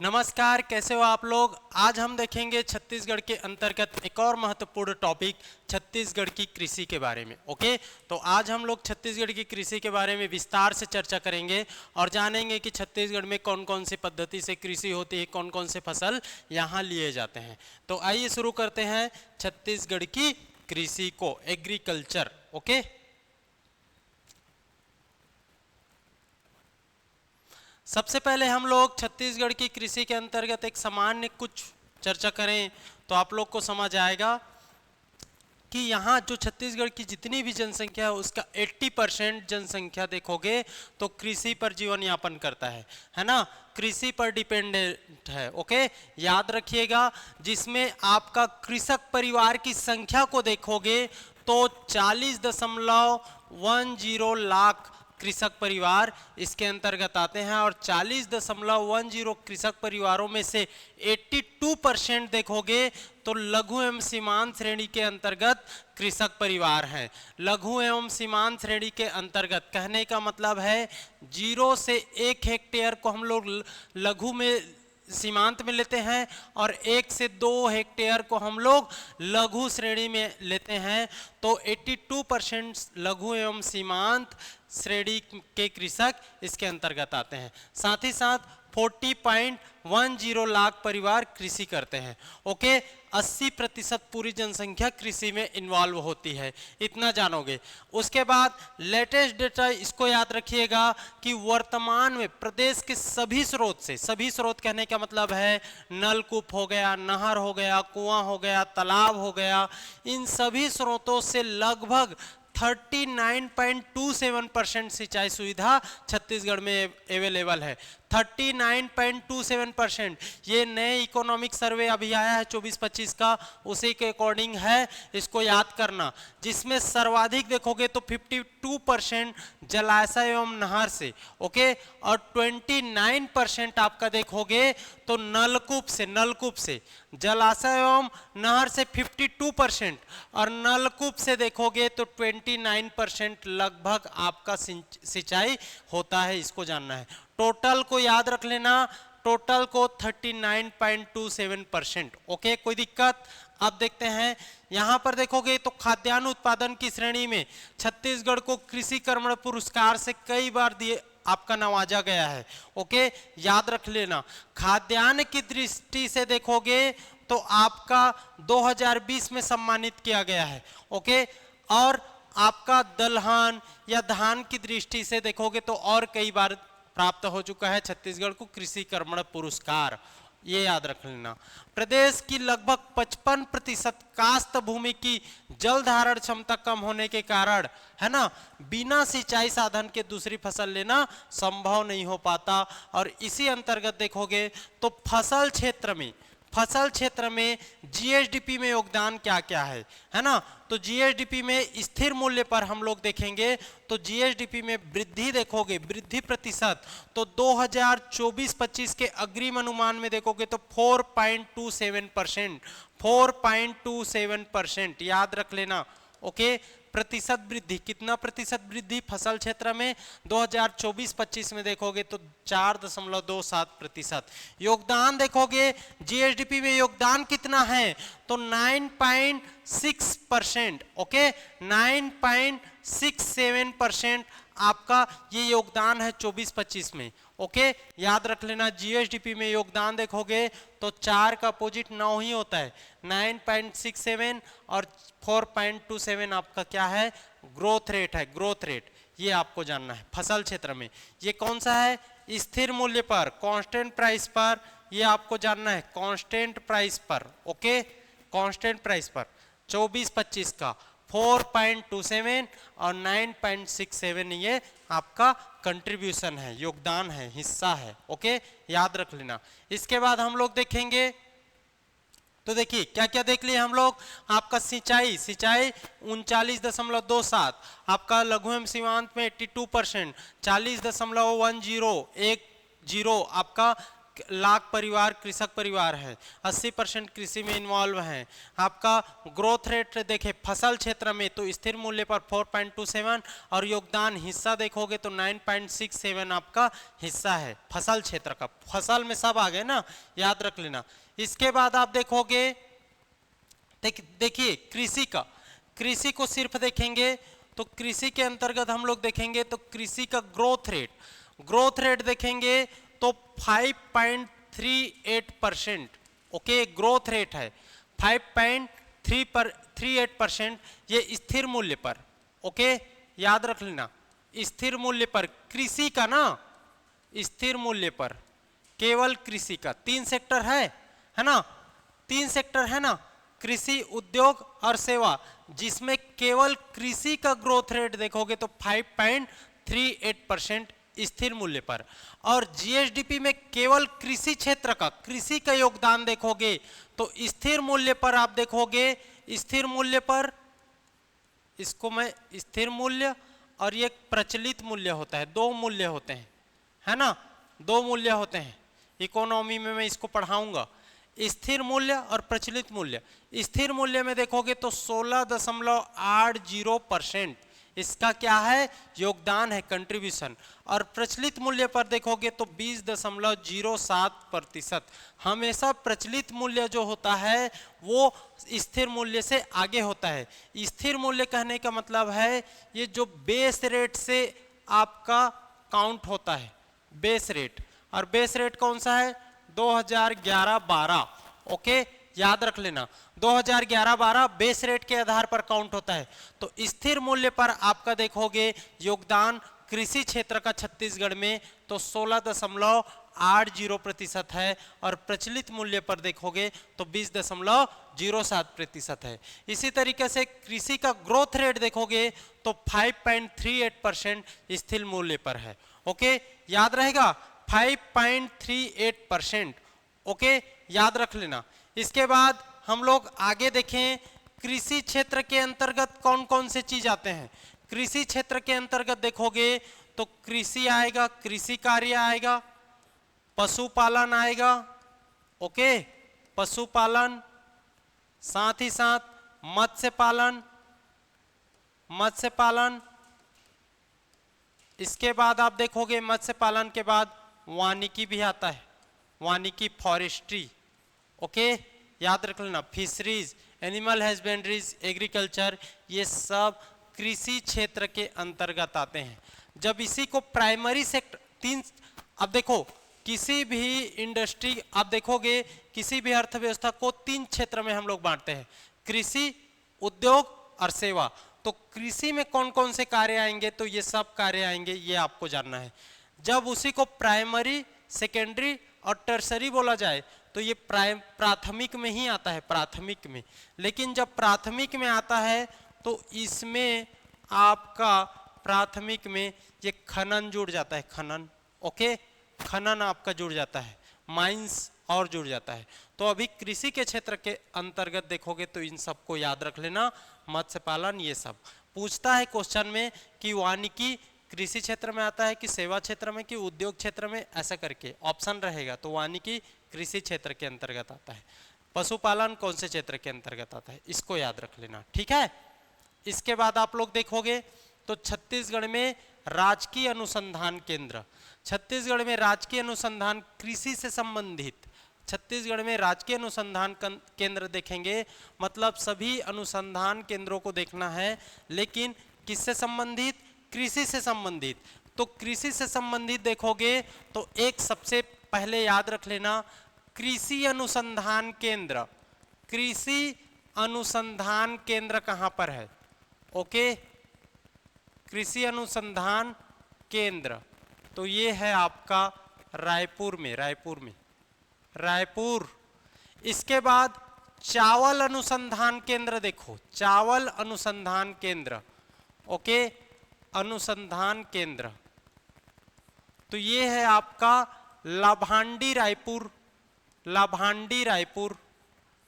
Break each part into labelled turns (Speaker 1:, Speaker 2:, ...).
Speaker 1: नमस्कार, कैसे हो आप लोग। आज हम देखेंगे छत्तीसगढ़ के अंतर्गत एक और महत्वपूर्ण टॉपिक छत्तीसगढ़ की कृषि के बारे में। ओके, तो आज हम लोग छत्तीसगढ़ की कृषि के बारे में विस्तार से चर्चा करेंगे और जानेंगे कि छत्तीसगढ़ में कौन कौन सी पद्धति से कृषि होती है, कौन कौन से फसल यहाँ लिए जाते हैं। तो आइए शुरू करते हैं छत्तीसगढ़ की कृषि को, एग्रीकल्चर। ओके, सबसे पहले हम लोग छत्तीसगढ़ की कृषि के अंतर्गत एक सामान्य कुछ चर्चा करें तो आप लोग को समझ आएगा कि यहाँ जो छत्तीसगढ़ की जितनी भी जनसंख्या है उसका 80% जनसंख्या देखोगे तो कृषि पर जीवन यापन करता है ना, कृषि पर डिपेंडेंट है। ओके, याद रखिएगा, जिसमें आपका कृषक परिवार की संख्या को देखोगे तो 40.10 लाख कृषक परिवार इसके अंतर्गत आते हैं और 40.10 कृषक परिवारों में से 82% देखोगे तो लघु एवं सीमांत श्रेणी के अंतर्गत कृषक परिवार हैं। लघु एवं सीमांत श्रेणी के अंतर्गत कहने का मतलब है 0 से 1 हेक्टेयर को हम लोग लघु में सीमांत में लेते हैं और 1 से 2 हेक्टेयर को हम लोग लघु श्रेणी में लेते हैं। तो 82% लघु एवं सीमांत श्रेणी के कृषक इसके अंतर्गत आते हैं। साथ ही साथ 40.10 लाख परिवार कृषि करते हैं। ओके, 80% पूरी जनसंख्या कृषि में इन्वॉल्व होती है, इतना जानोगे। उसके बाद लेटेस्ट डेटा इसको याद रखिएगा कि वर्तमान में प्रदेश के सभी स्रोत से, सभी स्रोत कहने का मतलब है नलकूप हो गया, नहर हो गया, कुआं हो गया, तालाब हो गया, इन सभी स्रोतों से लगभग 39.27% सिंचाई सुविधा छत्तीसगढ़ में अवेलेबल है। 39.27%। ये नए इकोनॉमिक सर्वे अभी आया है 24-25 का, उसी के अकॉर्डिंग है, इसको याद करना। जिसमें सर्वाधिक देखोगे तो 52% जलाशय एवं नहर से। ओके, और 29% आपका देखोगे तो नलकूप से। जलाशय एवं नहर से 52% और नलकूप से देखोगे तो 29% लगभग आपका सिंचाई होता है, इसको जानना है। टोटल को याद रख लेना, टोटल को 39.27%। ओके, कोई दिक्कत। अब देखते हैं, यहां पर देखोगे तो खाद्यान्न उत्पादन की श्रेणी में छत्तीसगढ़ को कृषि कर्मण पुरस्कार से कई बार दिए आपका नवाजा गया है। ओके, याद रख लेना। खाद्यान्न की दृष्टि से देखोगे तो आपका 2020 में सम्मानित किया गया है। ओके, और आपका दलहन या धान की दृष्टि से देखोगे तो और कई बार प्राप्त हो चुका है छत्तीसगढ़ को कृषि कर्मण पुरस्कार, ये याद रख लेना। प्रदेश की लगभग 55% कास्त भूमि की जल धारण क्षमता कम होने के कारण, है ना, बिना सिंचाई साधन के दूसरी फसल लेना संभव नहीं हो पाता। और इसी अंतर्गत देखोगे तो फसल क्षेत्र में जीएसडीपी में योगदान क्या क्या है ना। तो जीएसडीपी में स्थिर मूल्य पर हम लोग देखेंगे तो जीएसडीपी में वृद्धि देखोगे, वृद्धि प्रतिशत तो 2024-25 के अग्रिम अनुमान में देखोगे तो 4.27%, याद रख लेना। ओके, प्रतिशत वृद्धि, कितना प्रतिशत वृद्धि फसल क्षेत्र में 2024-25 में देखोगे तो 4.27%। योगदान देखोगे जीएसडीपी में योगदान कितना है तो 9.6%। ओके, 9.67% आपका ये योगदान है 24-25 में। ओके, याद रख लेना। जीएसडीपी में योगदान देखोगे तो 4 का अपोजिट 9 ही होता है। 9.67 और 4.27 आपका क्या है, ग्रोथ रेट है, ग्रोथ रेट, ये आपको जानना है फसल क्षेत्र में। ये कौन सा है, स्थिर मूल्य पर, कांस्टेंट प्राइस पर, ये आपको जानना है, कांस्टेंट प्राइस पर। ओके, कांस्टेंट प्राइस पर 24-25 का 4.27 और 9.67 ये आपका कंट्रीब्यूशन है, योगदान है, हिस्सा है। ओके, याद रख लेना। इसके बाद हम लोग देखेंगे तो देखिए क्या क्या देख लिए हम लोग। आपका सिंचाई 39.27, आपका लघु एवं सीमांत में 82%, 40.10 आपका लाख परिवार कृषक परिवार है, 80% कृषि में इन्वॉल्व हैं। आपका ग्रोथ रेट देखे फसल क्षेत्र में तो स्थिर मूल्य पर 4.27 और योगदान हिस्सा देखोगे तो 9.67 आपका हिस्सा है फसल क्षेत्र का। फसल में सब आ गए ना, याद रख लेना। इसके बाद आप देखोगे, देखिए कृषि को सिर्फ देखेंगे तो कृषि के अंतर्गत हम लोग देखेंगे तो कृषि का ग्रोथ रेट देखेंगे तो 5.38%। ओके, ग्रोथ रेट है 5.38%, ये स्थिर मूल्य पर। ओके, याद रख लेना, स्थिर मूल्य पर कृषि का ना, स्थिर मूल्य पर केवल कृषि का। 3 सेक्टर है ना, 3 सेक्टर है ना, कृषि, उद्योग और सेवा, जिसमें केवल कृषि का ग्रोथ रेट देखोगे तो 5.38% स्थिर मूल्य पर। और जीएसडीपी में केवल कृषि क्षेत्र का, कृषि का योगदान देखोगे तो स्थिर मूल्य पर आप देखोगे, स्थिर मूल्य पर, इसको मैं स्थिर मूल्य और ये प्रचलित मूल्य होता है, 2 मूल्य होते हैं, है ना, 2 मूल्य होते हैं। इकोनॉमी में मैं इसको पढ़ाऊंगा, स्थिर मूल्य और प्रचलित मूल्य। स्थिर मूल्य में देखोगे तो 16.80% इसका क्या है, योगदान है, कंट्रीब्यूशन। और प्रचलित मूल्य पर देखोगे तो 20.07%। हमेशा प्रचलित मूल्य जो होता है वो स्थिर मूल्य से आगे होता है। स्थिर मूल्य कहने का मतलब है ये जो बेस रेट से आपका काउंट होता है, बेस रेट। और बेस रेट कौन सा है, 2011-12। ओके, याद रख लेना, 2011-12 बेस रेट के आधार पर काउंट होता है। तो स्थिर मूल्य पर आपका देखोगे योगदान कृषि क्षेत्र का छत्तीसगढ़ में तो 16.80% है, और प्रचलित मूल्य पर देखोगे तो 20.07% है। इसी तरीके से कृषि का ग्रोथ रेट देखोगे तो 5.38% स्थिर मूल्य पर है। ओके, याद रहेगा, 5.38%। ओके, याद रख लेना। इसके बाद हम लोग आगे देखें, कृषि क्षेत्र के अंतर्गत कौन कौन से चीज आते हैं। कृषि क्षेत्र के अंतर्गत देखोगे तो कृषि आएगा, कृषि कार्य आएगा, पशुपालन आएगा। ओके, पशुपालन, साथ ही साथ मत्स्य पालन। इसके बाद आप देखोगे मत्स्य पालन के बाद वानिकी भी आता है, वानिकी, फॉरेस्ट्री। ओके, याद रख लेना, फिशरीज, एनिमल हस्बेंड्रीज, एग्रीकल्चर, ये सब कृषि क्षेत्र के अंतर्गत आते हैं। जब इसी को प्राइमरी सेक्टर 3, अब देखो किसी भी इंडस्ट्री आप देखोगे, किसी भी अर्थव्यवस्था को 3 क्षेत्र में हम लोग बांटते हैं, कृषि, उद्योग और सेवा। तो कृषि में कौन कौन से कार्य आएंगे, तो ये सब कार्य आएंगे, ये आपको जानना है। जब उसी को प्राइमरी, सेकेंडरी और टर्सरी बोला जाए तो ये प्राथमिक में ही आता है, प्राथमिक में। लेकिन जब प्राथमिक में आता है तो इसमें आपका प्राथमिक में ये खनन जुड़ जाता है, खनन। ओके, खनन आपका जुड़ जाता है, माइंस और जुड़ जाता है। तो अभी कृषि के क्षेत्र के अंतर्गत देखोगे तो इन सबको याद रख लेना, मत्स्य पालन, ये सब पूछता है क्वेश्चन में कि वानिकी कृषि क्षेत्र में आता है कि सेवा क्षेत्र में कि उद्योग क्षेत्र में, ऐसा करके ऑप्शन रहेगा। तो वानिकी कृषि क्षेत्र के अंतर्गत आता है। पशुपालन कौन से क्षेत्र के अंतर्गत आता है, इसको याद रख लेना, ठीक है। इसके बाद आप लोग देखोगे तो छत्तीसगढ़ में राजकीय अनुसंधान केंद्र, छत्तीसगढ़ में राजकीय अनुसंधान कृषि से संबंधित, छत्तीसगढ़ में राजकीय अनुसंधान केंद्र देखेंगे, मतलब सभी अनुसंधान केंद्रों को देखना है, लेकिन किससे संबंधित, कृषि से संबंधित। तो कृषि से संबंधित देखोगे तो एक सबसे पहले याद रख लेना, कृषि अनुसंधान केंद्र। कृषि अनुसंधान केंद्र कहां पर है, ओके, कृषि अनुसंधान केंद्र तो ये है आपका रायपुर में, रायपुर। इसके बाद चावल अनुसंधान केंद्र देखो, चावल अनुसंधान केंद्र, ओके, अनुसंधान केंद्र तो ये है आपका लाभांडी रायपुर,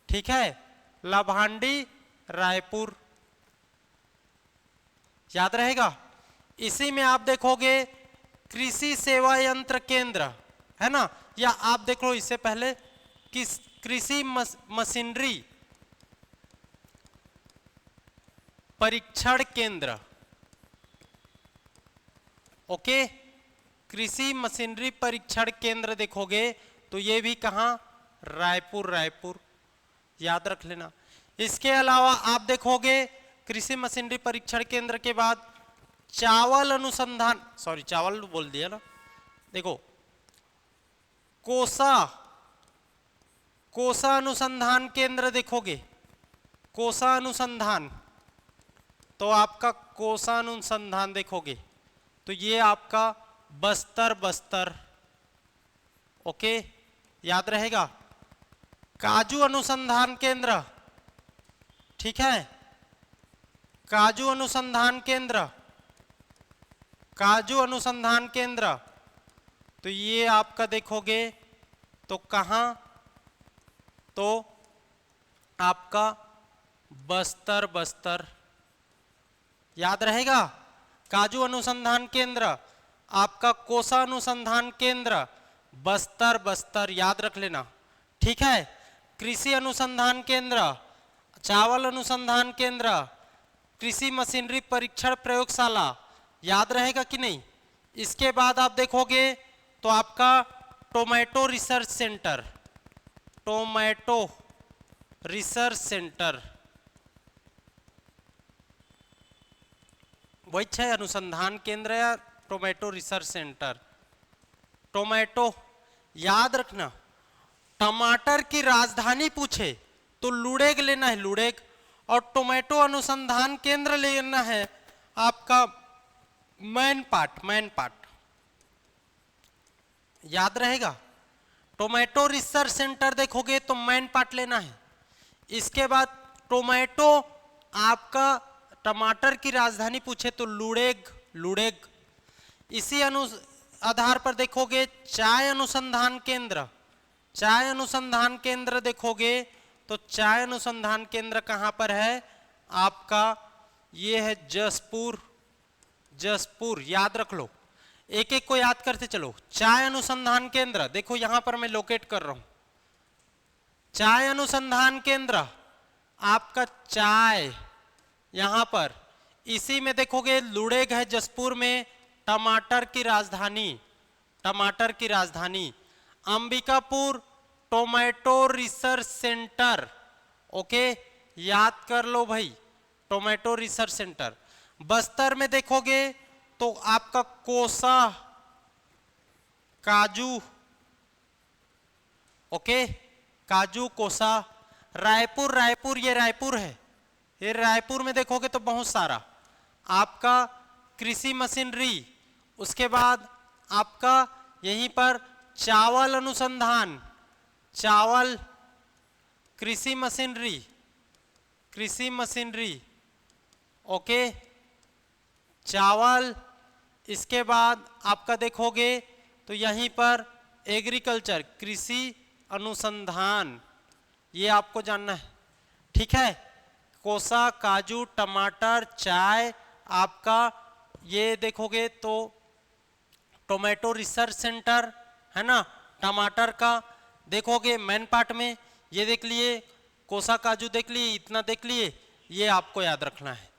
Speaker 1: ठीक है, लाभांडी रायपुर, याद रहेगा। इसी में आप देखोगे कृषि सेवा यंत्र केंद्र, है ना। या आप देख लो इससे पहले किस कृषि मशीनरी परीक्षण केंद्र, ओके, कृषि मशीनरी परीक्षण केंद्र देखोगे तो ये भी कहां, रायपुर, रायपुर, याद रख लेना। इसके अलावा आप देखोगे कृषि मशीनरी परीक्षण केंद्र के बाद चावल अनुसंधान, सॉरी चावल बोल दिया ना, देखो कोसा अनुसंधान केंद्र देखोगे, कोसा अनुसंधान, तो आपका कोसा अनुसंधान देखोगे तो ये आपका बस्तर, ओके, याद रहेगा। काजू अनुसंधान केंद्र, ठीक है, काजू अनुसंधान केंद्र, काजू अनुसंधान केंद्र, तो ये आपका देखोगे तो कहां, तो आपका बस्तर, याद रहेगा। काजू अनुसंधान केंद्र, आपका कोसा अनुसंधान केंद्र, बस्तर, याद रख लेना, ठीक है। कृषि अनुसंधान केंद्र, चावल अनुसंधान केंद्र, कृषि मशीनरी परीक्षण प्रयोगशाला, याद रहेगा कि नहीं। इसके बाद आप देखोगे तो आपका tomato research centre, tomato research centre, वही है अनुसंधान केंद्र या टोमेटो रिसर्च सेंटर। टोमेटो याद रखना, टमाटर की राजधानी पूछे तो लुड़ेग लेना है, लुड़ेग, और टोमेटो अनुसंधान केंद्र लेना है आपका मैनपाट, याद रहेगा। टोमेटो रिसर्च सेंटर देखोगे तो मैनपाट लेना है। इसके बाद टोमेटो, आपका टमाटर की राजधानी पूछे तो लुड़ेग। इसी आधार पर देखोगे चाय अनुसंधान केंद्र देखोगे तो चाय अनुसंधान केंद्र कहां पर है आपका, ये है जसपुर, याद रख लो, एक एक को याद करते चलो। चाय अनुसंधान केंद्र देखो यहां पर मैं लोकेट कर रहा हूं, चाय अनुसंधान केंद्र आपका चाय यहां पर, इसी में देखोगे लुड़ेग है जसपुर में, टमाटर की राजधानी। Ambikapur tomato research centre, okay, याद कर लो भाई, टोमेटो रिसर्च सेंटर। बस्तर में देखोगे तो आपका कोसा काजू, ओके, काजू कोसा। रायपुर ये रायपुर है, ये रायपुर में देखोगे तो बहुत सारा आपका कृषि मशीनरी। उसके बाद आपका यहीं पर चावल अनुसंधान, चावल कृषि मशीनरी, ओके, चावल। इसके बाद आपका देखोगे तो यहीं पर एग्रीकल्चर, कृषि अनुसंधान, ये आपको जानना है, ठीक है। कोसा, काजू, टमाटर, चाय, आपका ये देखोगे तो टोमेटो रिसर्च सेंटर है ना, टमाटर का देखोगे मैनपाट में, ये देख लिए, कोसा काजू देख लिए, इतना देख लिए, ये आपको याद रखना है।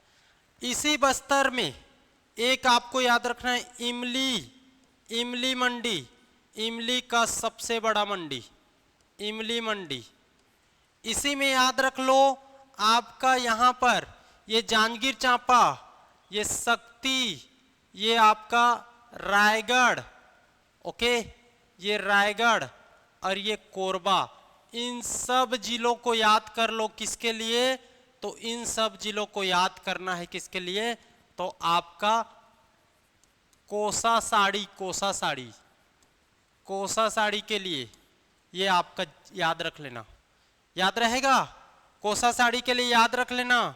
Speaker 1: इसी बस्तर में एक आपको याद रखना है इमली मंडी, इमली का सबसे बड़ा मंडी, इमली मंडी। इसी में याद रख लो आपका यहां पर ये जांजगीर चांपा, ये शक्ति, ये आपका रायगढ़, ओके, ये रायगढ़ और ये कोरबा, इन सब जिलों को याद कर लो। किसके लिए, तो इन सब जिलों को याद करना है किसके लिए, तो आपका कोसा साड़ी के लिए, ये आपका याद रख लेना, याद रहेगा, कोसा साड़ी के लिए याद रख लेना,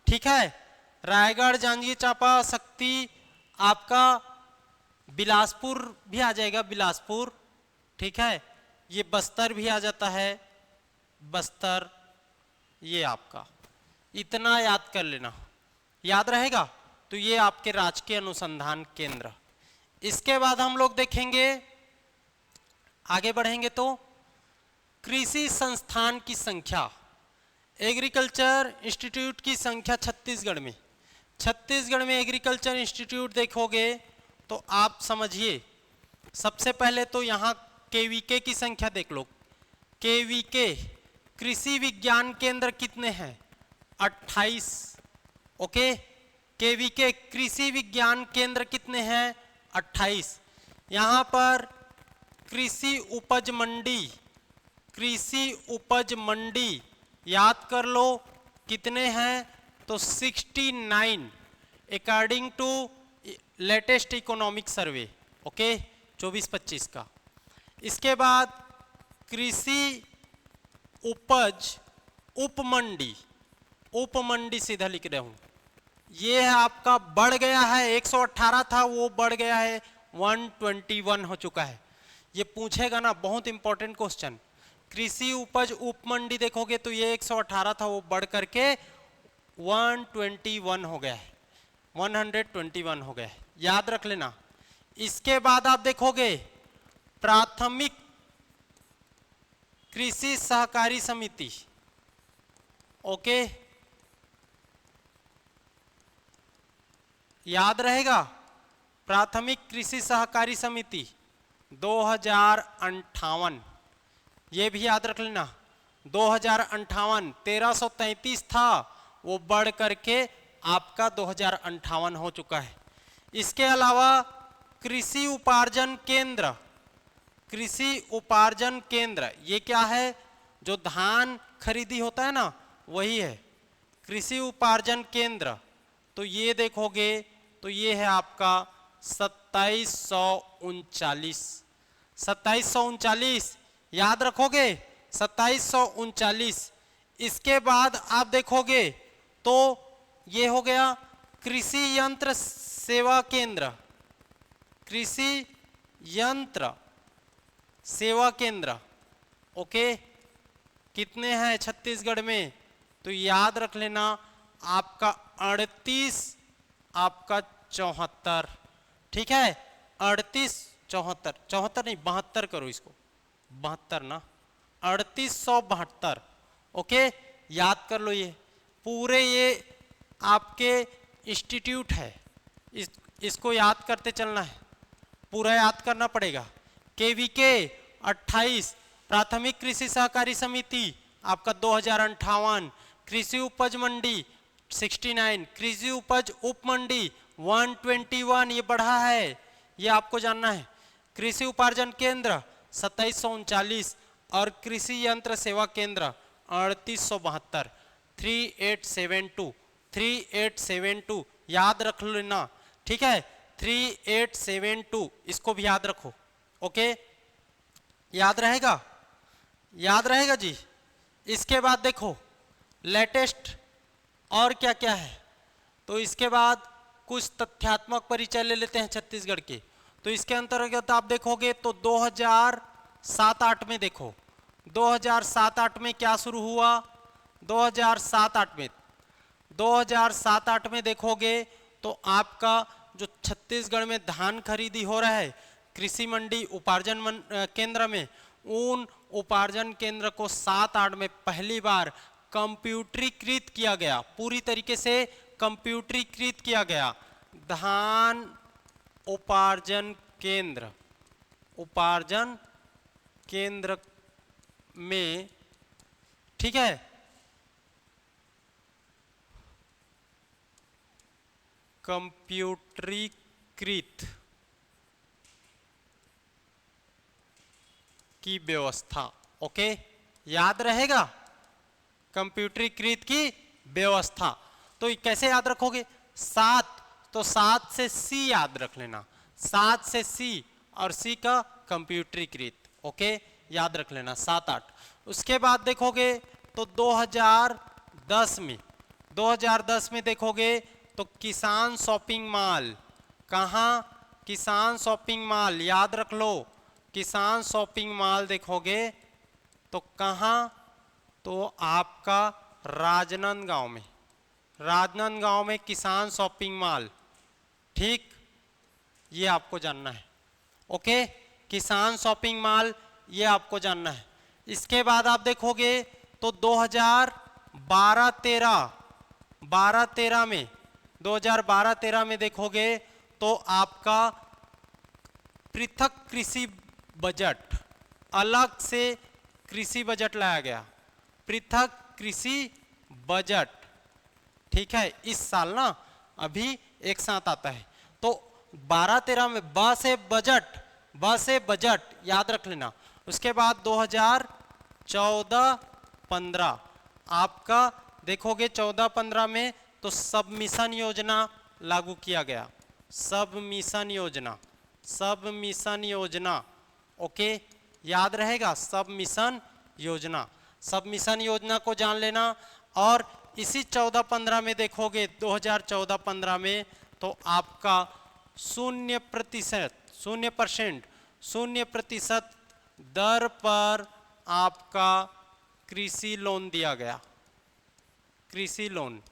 Speaker 1: ठीक है। रायगढ़, जांजगीर चांपा, शक्ति, आपका बिलासपुर भी आ जाएगा, बिलासपुर, ठीक है। ये बस्तर भी आ जाता है, बस्तर, ये आपका इतना याद कर लेना, याद रहेगा। तो ये आपके राजकीय अनुसंधान केंद्र। इसके बाद हम लोग देखेंगे आगे बढ़ेंगे तो कृषि संस्थान की संख्या, एग्रीकल्चर इंस्टीट्यूट की संख्या छत्तीसगढ़ में, छत्तीसगढ़ में एग्रीकल्चर इंस्टीट्यूट देखोगे तो आप समझिए, सबसे पहले तो यहाँ केवीके की संख्या देख लो। केवीके कृषि विज्ञान केंद्र कितने हैं? 28। ओके, केवीके कृषि विज्ञान केंद्र कितने हैं? 28। यहाँ पर कृषि उपज मंडी, कृषि उपज मंडी याद कर लो कितने हैं? तो 69 according to latest economic survey. Okay, 24-25 का। इसके बाद कृषि उपज उपमंडी, उपमंडी सीधा लिख रहा हूं, ये है आपका बढ़ गया है, 118 था वो बढ़ गया है 121 हो चुका है। ये पूछेगा ना, बहुत इंपॉर्टेंट क्वेश्चन। कृषि उपज उपमंडी देखोगे तो ये 118 था वो बढ़ करके 121 हो गया है, 121 हो गया है, याद रख लेना। इसके बाद आप देखोगे प्राथमिक कृषि सहकारी समिति। ओके, याद रहेगा, प्राथमिक कृषि सहकारी समिति 2058, ये भी याद रख लेना। 2058 1333 था वो बढ़ करके आपका 2058 हो चुका है। इसके अलावा कृषि उपार्जन केंद्र, कृषि उपार्जन केंद्र ये क्या है? जो धान खरीदी होता है ना, वही है कृषि उपार्जन केंद्र। तो ये देखोगे तो ये है आपका 2739, 2739 याद रखोगे, 2739। इसके बाद आप देखोगे तो ये हो गया कृषि यंत्र सेवा केंद्र, कृषि यंत्र सेवा केंद्र। ओके, कितने हैं छत्तीसगढ़ में? तो याद रख लेना आपका 38, आपका 74। ठीक है, 38 74, 74 नहीं 72 करो इसको, 72 ना, 3872। ओके, याद कर लो, ये पूरे ये आपके इंस्टीट्यूट है, इसको याद करते चलना है, पूरा याद करना पड़ेगा। केवीके 28, प्राथमिक कृषि सहकारी समिति आपका 2058, कृषि उपज मंडी 69, कृषि उपज उप मंडी 121 ये बढ़ा है, ये आपको जानना है। कृषि उपार्जन केंद्र 2739 और कृषि यंत्र सेवा केंद्र 3872, 3872, 3872 याद रख लेना। ठीक है, 3872 इसको भी याद रखो। ओके, याद रहेगा, याद रहेगा जी। इसके बाद देखो लेटेस्ट और क्या क्या है, तो इसके बाद कुछ तथ्यात्मक परिचय ले लेते हैं छत्तीसगढ़ के। तो इसके अंतर्गत आप देखोगे तो 2007-8 में देखो, 2007-8 में क्या शुरू हुआ? 2007-8 में देखोगे तो आपका जो छत्तीसगढ़ में धान खरीदी हो रहा है कृषि मंडी उपार्जन केंद्र में, उन उपार्जन केंद्र को 7-8 में पहली बार कंप्यूटरीकृत किया गया, पूरी तरीके से कंप्यूटरीकृत किया गया। धान उपार्जन केंद्र, उपार्जन केंद्र में, ठीक है, कंप्यूटरीकृत की व्यवस्था। ओके, याद रहेगा, कंप्यूटरीकृत की व्यवस्था। तो कैसे याद रखोगे? 7, तो 7 से सी याद रख लेना, 7 से सी और सी का कंप्यूटरीकृत। ओके, याद रख लेना 7-8। उसके बाद देखोगे तो 2010 में देखोगे तो किसान शॉपिंग मॉल, कहाँ? किसान शॉपिंग मॉल याद रख लो, किसान शॉपिंग मॉल देखोगे तो कहाँ? तो आपका राजनांदगांव में, राजनांदगांव में किसान शॉपिंग मॉल। ठीक, ये आपको जानना है। ओके, किसान शॉपिंग मॉल ये आपको जानना है। इसके बाद आप देखोगे तो 2012-13 में 2012-13 में देखोगे तो आपका पृथक कृषि बजट, अलग से कृषि बजट लाया गया, पृथक कृषि बजट, ठीक है। इस साल ना अभी एक साथ आता है, तो 12-13 में ब से बजट याद रख लेना। उसके बाद 2014-15 आपका देखोगे 14-15 में तो सब मिशन योजना लागू किया गया, सब मिशन योजना, ओके, याद रहेगा सब मिशन योजना को जान लेना। और इसी 14-15 में देखोगे 2014-15 में तो आपका 0% दर पर आपका कृषि लोन दिया गया, कृषि लोन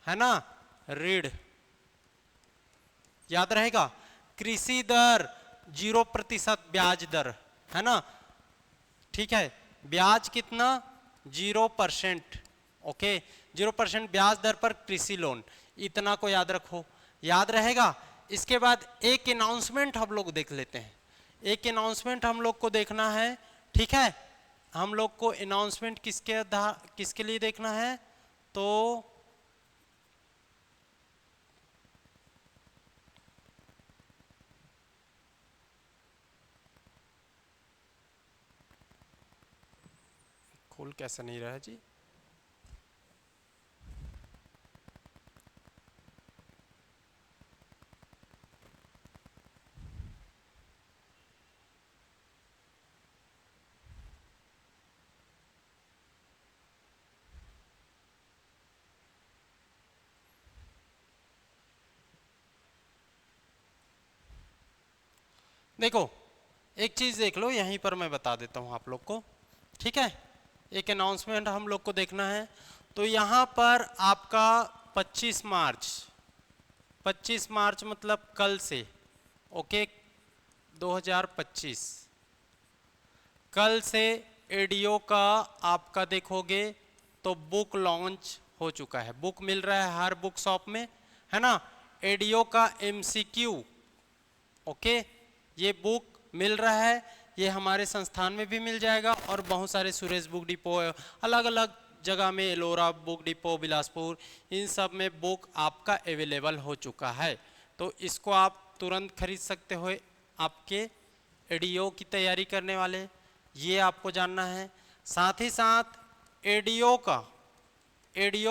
Speaker 1: है ना, ऋण याद रहेगा। कृषि दर 0% ब्याज दर है ना, ठीक है। ब्याज कितना 0%, ओके, 0% ब्याज दर पर कृषि लोन, इतना को याद रखो, याद रहेगा। इसके बाद एक अनाउंसमेंट हम लोग देख लेते हैं, एक अनाउंसमेंट हम लोग को देखना है, ठीक है। हम लोग को अनाउंसमेंट किसके लिए देखना है, तो खोल कैसा नहीं रहा जी, देखो एक चीज देख लो, यहीं पर मैं बता देता हूं आप लोग को, ठीक है। एक अनाउंसमेंट हम लोग को देखना है, तो यहाँ पर आपका 25 मार्च मतलब कल से, ओके, 2025 कल से एडीओ का आपका देखोगे तो बुक लॉन्च हो चुका है, बुक मिल रहा है हर बुक शॉप में, है ना। एडीओ का एमसीक्यू, ओके, ये बुक मिल रहा है, ये हमारे संस्थान में भी मिल जाएगा और बहुत सारे सुरेश बुक डिपो अलग अलग जगह में, एलोरा बुक डिपो, बिलासपुर, इन सब में बुक आपका अवेलेबल हो चुका है। तो इसको आप तुरंत खरीद सकते हो, आपके एडीओ की तैयारी करने वाले, ये आपको जानना है। साथ ही साथ एडीओ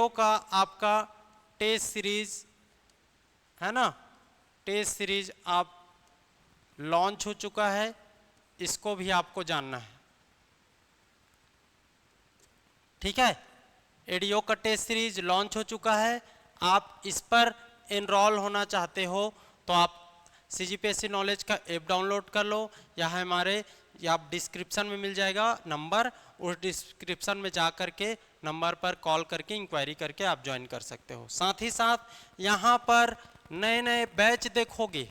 Speaker 1: का आपका टेस्ट सीरीज है ना, टेस्ट सीरीज आप लॉन्च हो चुका है, इसको भी आपको जानना है, ठीक है। एडीओ का टेस्ट सीरीज लॉन्च हो चुका है, आप इस पर एनरोल होना चाहते हो तो आप सीजीपीएससी नॉलेज का ऐप डाउनलोड कर लो, या हमारे आप डिस्क्रिप्शन में मिल जाएगा नंबर, उस डिस्क्रिप्शन में जा करके नंबर पर कॉल करके इंक्वायरी करके आप ज्वाइन कर सकते हो। साथ ही साथ यहाँ पर नए नए बैच देखोगे,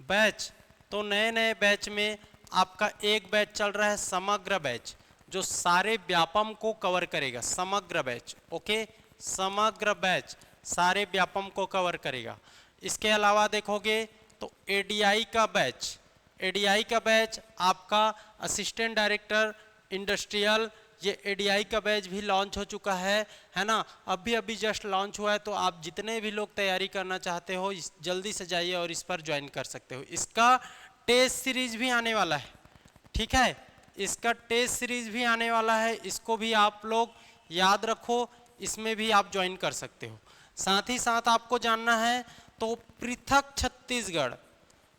Speaker 1: बैच तो नए नए बैच में आपका एक बैच चल रहा है समग्र बैच, जो सारे व्यापम को कवर करेगा, समग्र बैच, ओके, समग्र बैच सारे व्यापम को कवर करेगा। इसके अलावा देखोगे तो एडीआई का बैच आपका असिस्टेंट डायरेक्टर इंडस्ट्रियल, ये एडीआई का बैच भी लॉन्च हो चुका है ना, अभी अभी जस्ट लॉन्च हुआ है। तो आप जितने भी लोग तैयारी करना चाहते हो जल्दी से जाइए और इस पर ज्वाइन कर सकते हो। इसका टेस्ट सीरीज भी आने वाला है, ठीक है, इसका टेस्ट सीरीज भी आने वाला है, इसको भी आप लोग याद रखो, इसमें भी आप ज्वाइन कर सकते हो। साथ ही साथ आपको जानना है तो पृथक छत्तीसगढ़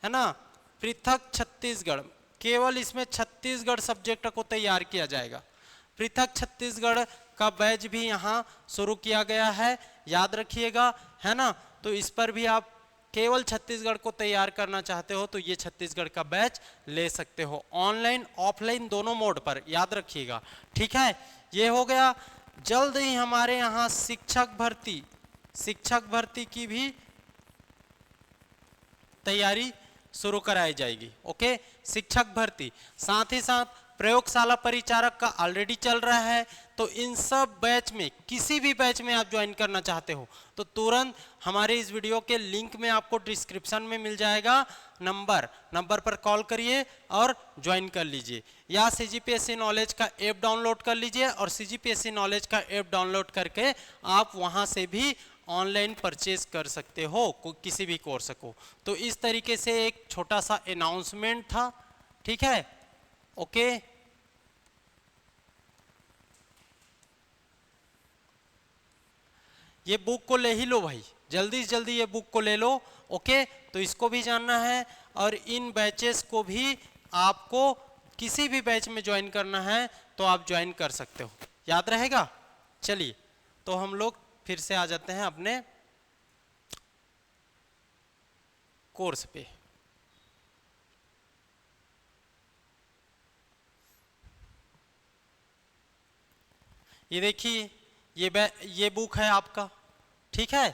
Speaker 1: है ना, पृथक छत्तीसगढ़, केवल इसमें छत्तीसगढ़ सब्जेक्ट को तैयार किया जाएगा। पृथक छत्तीसगढ़ का बैच भी यहाँ शुरू किया गया है, याद रखिएगा, है ना। तो इस पर भी आप केवल छत्तीसगढ़ को तैयार करना चाहते हो तो ये छत्तीसगढ़ का बैच ले सकते हो, ऑनलाइन ऑफलाइन दोनों मोड पर, याद रखिएगा, ठीक है। ये हो गया। जल्द ही हमारे यहाँ शिक्षक भर्ती की भी तैयारी शुरू कराई जाएगी। ओके, शिक्षक भर्ती, साथ ही साथ प्रयोगशाला परिचारक का ऑलरेडी चल रहा है। तो इन सब बैच में किसी भी बैच में आप ज्वाइन करना चाहते हो तो तुरंत हमारे इस वीडियो के लिंक में आपको डिस्क्रिप्शन में मिल जाएगा नंबर पर कॉल करिए और ज्वाइन कर लीजिए, या सीजीपीएससी नॉलेज का ऐप डाउनलोड कर लीजिए और सीजीपीएससी नॉलेज का ऐप डाउनलोड करके आप वहां से भी ऑनलाइन परचेज कर सकते हो किसी भी कोर्स को। तो इस तरीके से एक छोटा सा अनाउंसमेंट था, ठीक है। ओके, ये बुक को ले ही लो भाई, जल्दी से जल्दी ये बुक को ले लो। ओके, तो इसको भी जानना है और इन बैचेस को भी आपको किसी भी बैच में ज्वाइन करना है तो आप ज्वाइन कर सकते हो, याद रहेगा। चलिए, तो हम लोग फिर से आ जाते हैं अपने कोर्स पे। ये देखिए, ये बुक है आपका, ठीक है।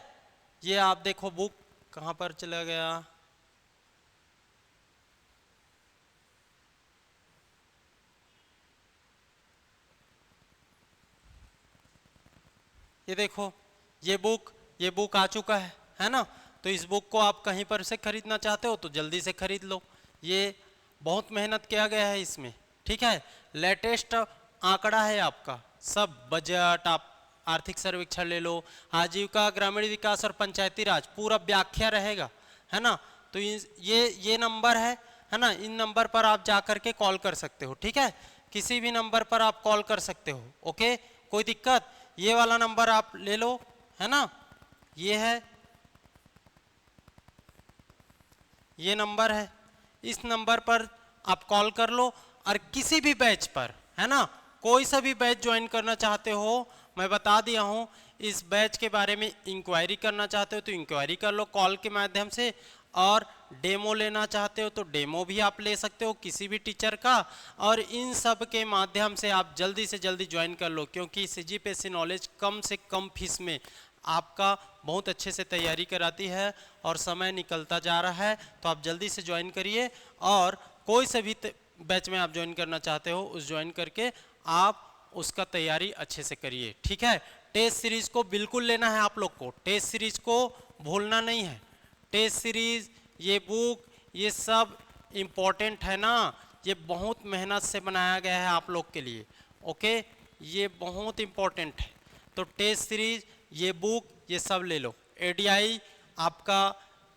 Speaker 1: ये आप देखो बुक कहां पर चला गया, ये देखो ये बुक आ चुका है ना। तो इस बुक को आप कहीं पर से खरीदना चाहते हो तो जल्दी से खरीद लो। ये बहुत मेहनत किया गया है इसमें, ठीक है। लेटेस्ट आंकड़ा है आपका, सब बजट, आप आर्थिक सर्वेक्षण ले लो, आजीविका, ग्रामीण विकास और पंचायती राज, पूरा व्याख्या रहेगा, है ना। तो ये नंबर है ना, इन नंबर पर आप जा करके कॉल कर सकते हो, ठीक है। किसी भी नंबर पर आप कॉल कर सकते हो। ओके, कोई दिक्कत, ये वाला नंबर आप ले लो, है ना, ये है, ये नंबर है, इस नंबर पर आप कॉल कर लो। और किसी भी बैच पर, है ना, कोई सा भी बैच ज्वाइन करना चाहते हो, मैं बता दिया हूं, इस बैच के बारे में इंक्वायरी करना चाहते हो तो इंक्वायरी कर लो कॉल के माध्यम से, और डेमो लेना चाहते हो तो डेमो भी आप ले सकते हो किसी भी टीचर का। और इन सब के माध्यम से आप जल्दी से जल्दी ज्वाइन कर लो, क्योंकि सीजीपीएससी नॉलेज कम से कम फीस में आपका बहुत अच्छे से तैयारी कराती है और समय निकलता जा रहा है। तो आप जल्दी से ज्वाइन करिए, और कोई से भी बैच में आप ज्वाइन करना चाहते हो उस ज्वाइन करके आप उसका तैयारी अच्छे से करिए, ठीक है। टेस्ट सीरीज को बिल्कुल लेना है आप लोग को, टेस्ट सीरीज को भूलना नहीं है। टेस्ट सीरीज, ये बुक, ये सब इम्पोर्टेंट है ना, ये बहुत मेहनत से बनाया गया है आप लोग के लिए। ओके, ये बहुत इम्पोर्टेंट है। तो टेस्ट सीरीज, ये बुक, ये सब ले लो। एडीआई आपका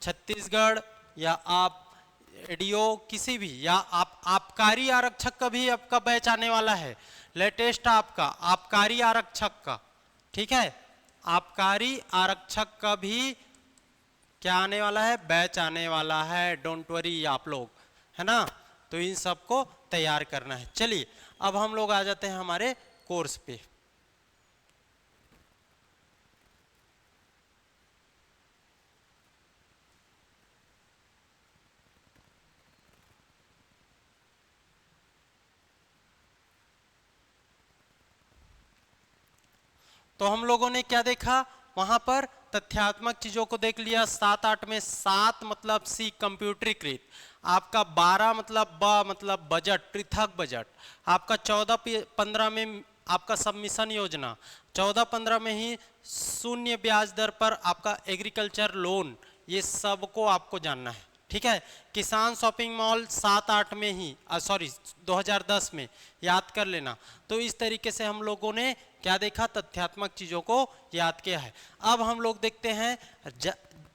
Speaker 1: छत्तीसगढ़, या आप एडीओ किसी भी, या आप आबकारी आरक्षक का भी आपका बैच आने वाला है, लेटेस्ट आपका आबकारी आरक्षक का, ठीक है। आबकारी आरक्षक का भी क्या आने वाला है, बैच आने वाला है, डोंट वरी आप लोग, है ना। तो इन सब को तैयार करना है। चलिए, अब हम लोग आ जाते हैं हमारे कोर्स पे। तो हम लोगों ने क्या देखा वहां पर, तथ्यात्मक चीजों को देख लिया। 7-8 में 7 मतलब सी कंप्यूटरीकृत, आपका 12 मतलब ब मतलब बजट, पृथक बजट, आपका 14-15 में आपका सबमिशन योजना, 14-15 में ही शून्य ब्याज दर पर आपका एग्रीकल्चर लोन, ये सब को आपको जानना है, ठीक है। किसान शॉपिंग मॉल 7-8 में ही 2010 में याद कर लेना। तो इस तरीके से हम लोगों ने क्या देखा, तथ्यात्मक चीजों को याद किया है। अब हम लोग देखते हैं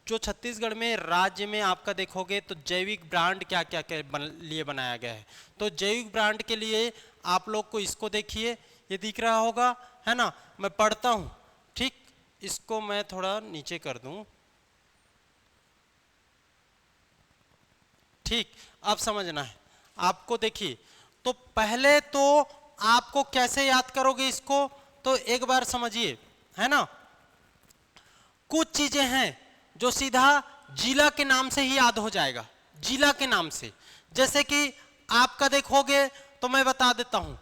Speaker 1: जो छत्तीसगढ़ में राज्य में आपका देखोगे तो जैविक ब्रांड क्या क्या के लिए बनाया गया है। तो जैविक ब्रांड के लिए आप लोग को इसको देखिए, ये दिख रहा होगा, है ना, मैं पढ़ता हूं, ठीक, इसको मैं थोड़ा नीचे कर दूं, ठीक, अब समझना है आपको। देखिए, तो पहले तो आपको कैसे याद करोगे इसको, तो एक बार समझिए, है ना। कुछ चीजें हैं जो सीधा जिला के नाम से ही याद हो जाएगा, जिला के नाम से। जैसे कि आपका देखोगे तो मैं बता देता हूं,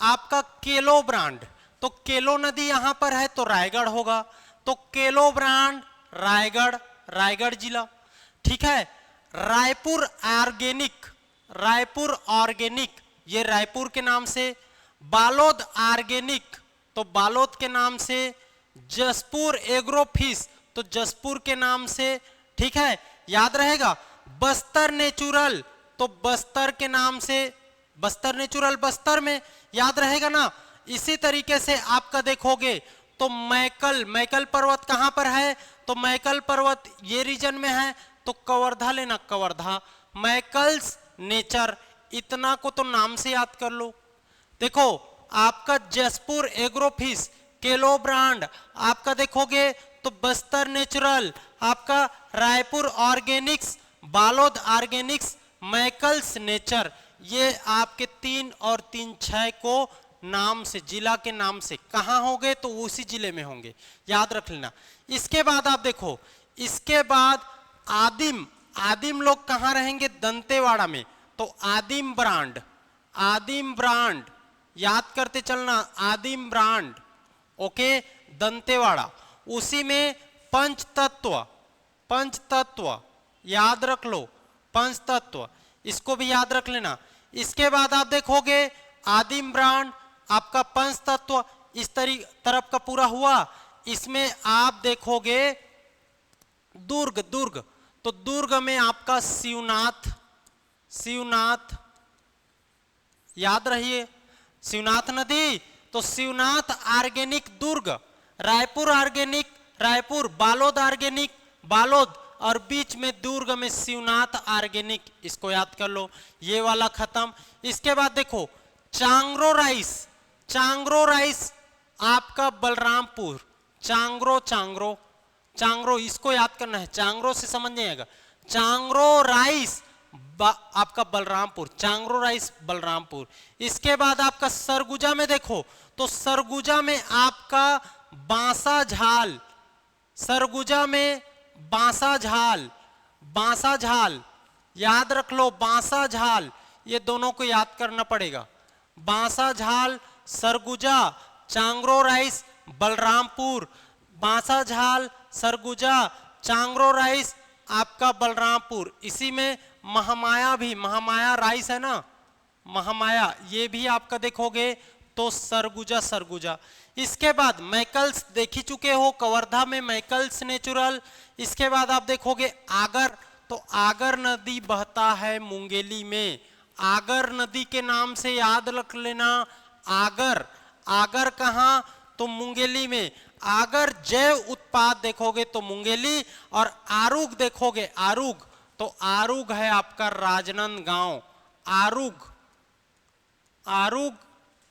Speaker 1: आपका केलो ब्रांड, तो केलो नदी यहां पर है तो रायगढ़ होगा, तो केलो ब्रांड रायगढ़, रायगढ़ जिला, ठीक है। रायपुर ऑर्गेनिक, रायपुर ऑर्गेनिक ये रायपुर के नाम से, बालोद ऑर्गेनिक तो बालोद के नाम से, जसपुर एग्रोफिश तो जसपुर के नाम से, ठीक है, याद रहेगा। बस्तर नेचुरल तो बस्तर के नाम से, बस्तर नेचुरल बस्तर में, याद रहेगा ना। इसी तरीके से आपका देखोगे तो मैकल, मैकल पर्वत कहां पर है, तो मैकल पर्वत ये रीजन में है, तो कवर्धा लेना, कवर्धा। मैकल्स नेचर, इतना को तो नाम से याद कर लो। देखो आपका जसपुर एग्रोफिश, केलो ब्रांड, आपका देखोगे तो बस्तर नेचुरल, आपका Raipur organics, Balod organics, Maikals nature, ये आपके 3 और 3 6 को नाम से, जिला के नाम से कहां होंगे तो उसी जिले में होंगे, याद रख लेना। इसके बाद आप देखो, इसके बाद आदिम, आदिम लोग कहां रहेंगे, दंतेवाड़ा में, तो आदिम ब्रांड, आदिम ब्रांड याद करते चलना, आदिम ब्रांड, ओके, दंतेवाड़ा। उसी में पंचतत्व, पंचतत्व याद रख लो, पंचतत्व, इसको भी याद रख लेना। इसके बाद आप देखोगे आदिम ब्रांड, आपका पंचतत्व, इस तरफ का पूरा हुआ। इसमें आप देखोगे दुर्ग, दुर्ग तो दुर्ग में आपका शिवनाथ, शिवनाथ याद रहिए, शिवनाथ नदी तो शिवनाथ ऑर्गेनिक दुर्ग, रायपुर ऑर्गेनिक रायपुर, बालोद ऑर्गेनिक बालोद, और बीच में दुर्ग में शिवनाथ ऑर्गेनिक, इसको याद कर लो, ये वाला खत्म। इसके बाद देखो चांगरो राइस, चांगरो राइस आपका बलरामपुर, चांगरो, चांगरो, चांगरो इसको याद करना है, चांगरो से समझ नहीं आएगा। चांगरो राइस आपका बलरामपुर, चांगरो राइस बलरामपुर। इसके बाद आपका सरगुजा में देखो तो सरगुजा में आपका बांसा झाल, सरगुजा में बांसा झाल, बांसा झाल याद रख लो, बांसा झाल, ये दोनों को याद करना पड़ेगा। बांसा झाल, सरगुजा, चांगरो राइस बलरामपुर, बांसा झाल, सरगुजा, चांगरो राइस आपका बलरामपुर। इसी में महामाया भी, महामाया राइस है ना, महामाया, ये भी आपका देखोगे तो सरगुजा, सरगुजा। इसके बाद मैकल्स देख ही चुके हो, कवर्धा में मैकल्स नेचुरल। इसके बाद आप देखोगे आगर, तो आगर नदी बहता है मुंगेली में, आगर नदी के नाम से याद रख लेना। आगर, आगर कहां, तो मुंगेली में। आगर जैव उत्पाद देखोगे तो मुंगेली, और आरुग देखोगे, आरुग तो आरुग है आपका राजनांदगांव, आरुग, आरुग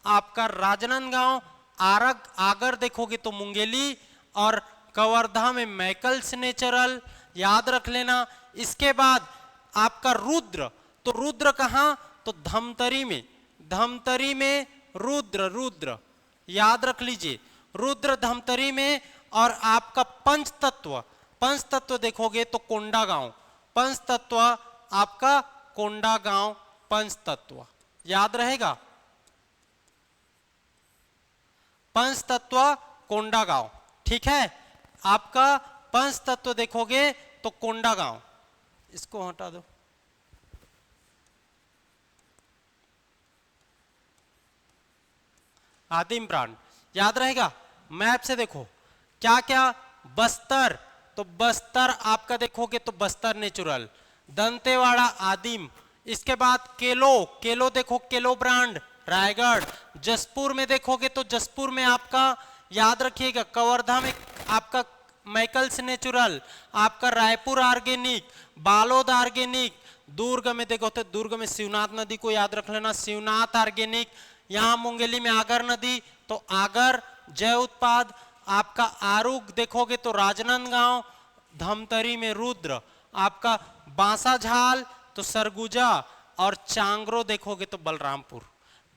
Speaker 1: आपका राजनांदगांव। आरग, आगर देखोगे तो मुंगेली, और कवर्धा में मैकल्स नेचुरल, याद रख लेना। इसके बाद आपका रुद्र, तो रुद्र कहां, तो धमतरी में, धमतरी में रुद्र, रुद्र याद रख लीजिए, रुद्र धमतरी में। और आपका पंचतत्व, पंचतत्व देखोगे तो कोंडागांव, पंचतत्व आपका कोंडागांव, पंचतत्व याद रहेगा, पंचतत्व कोंडागांव, ठीक है। आपका पंचतत्व देखोगे तो कोंडागांव, इसको हटा दो। आदिम ब्रांड याद रहेगा। मैप से देखो क्या क्या, बस्तर तो बस्तर आपका देखोगे तो बस्तर नेचुरल, दंतेवाड़ा आदिम। इसके बाद केलो, केलो देखो, केलो ब्रांड रायगढ़। जसपुर में देखोगे तो जसपुर में आपका याद रखिएगा, कवर्धा में आपका मैकल्स नेचुरल, आपका रायपुर ऑर्गेनिक, बालोद ऑर्गेनिक। दुर्ग में देखो तो दुर्ग में शिवनाथ नदी को याद रख लेना, शिवनाथ ऑर्गेनिक। यहाँ मुंगेली में आगर नदी तो आगर जैव उत्पाद। आपका आरुग देखोगे तो राजनांदगांव, धमतरी में रुद्र, आपका बांसा झाल तो सरगुजा, और चांगरो देखोगे तो बलरामपुर।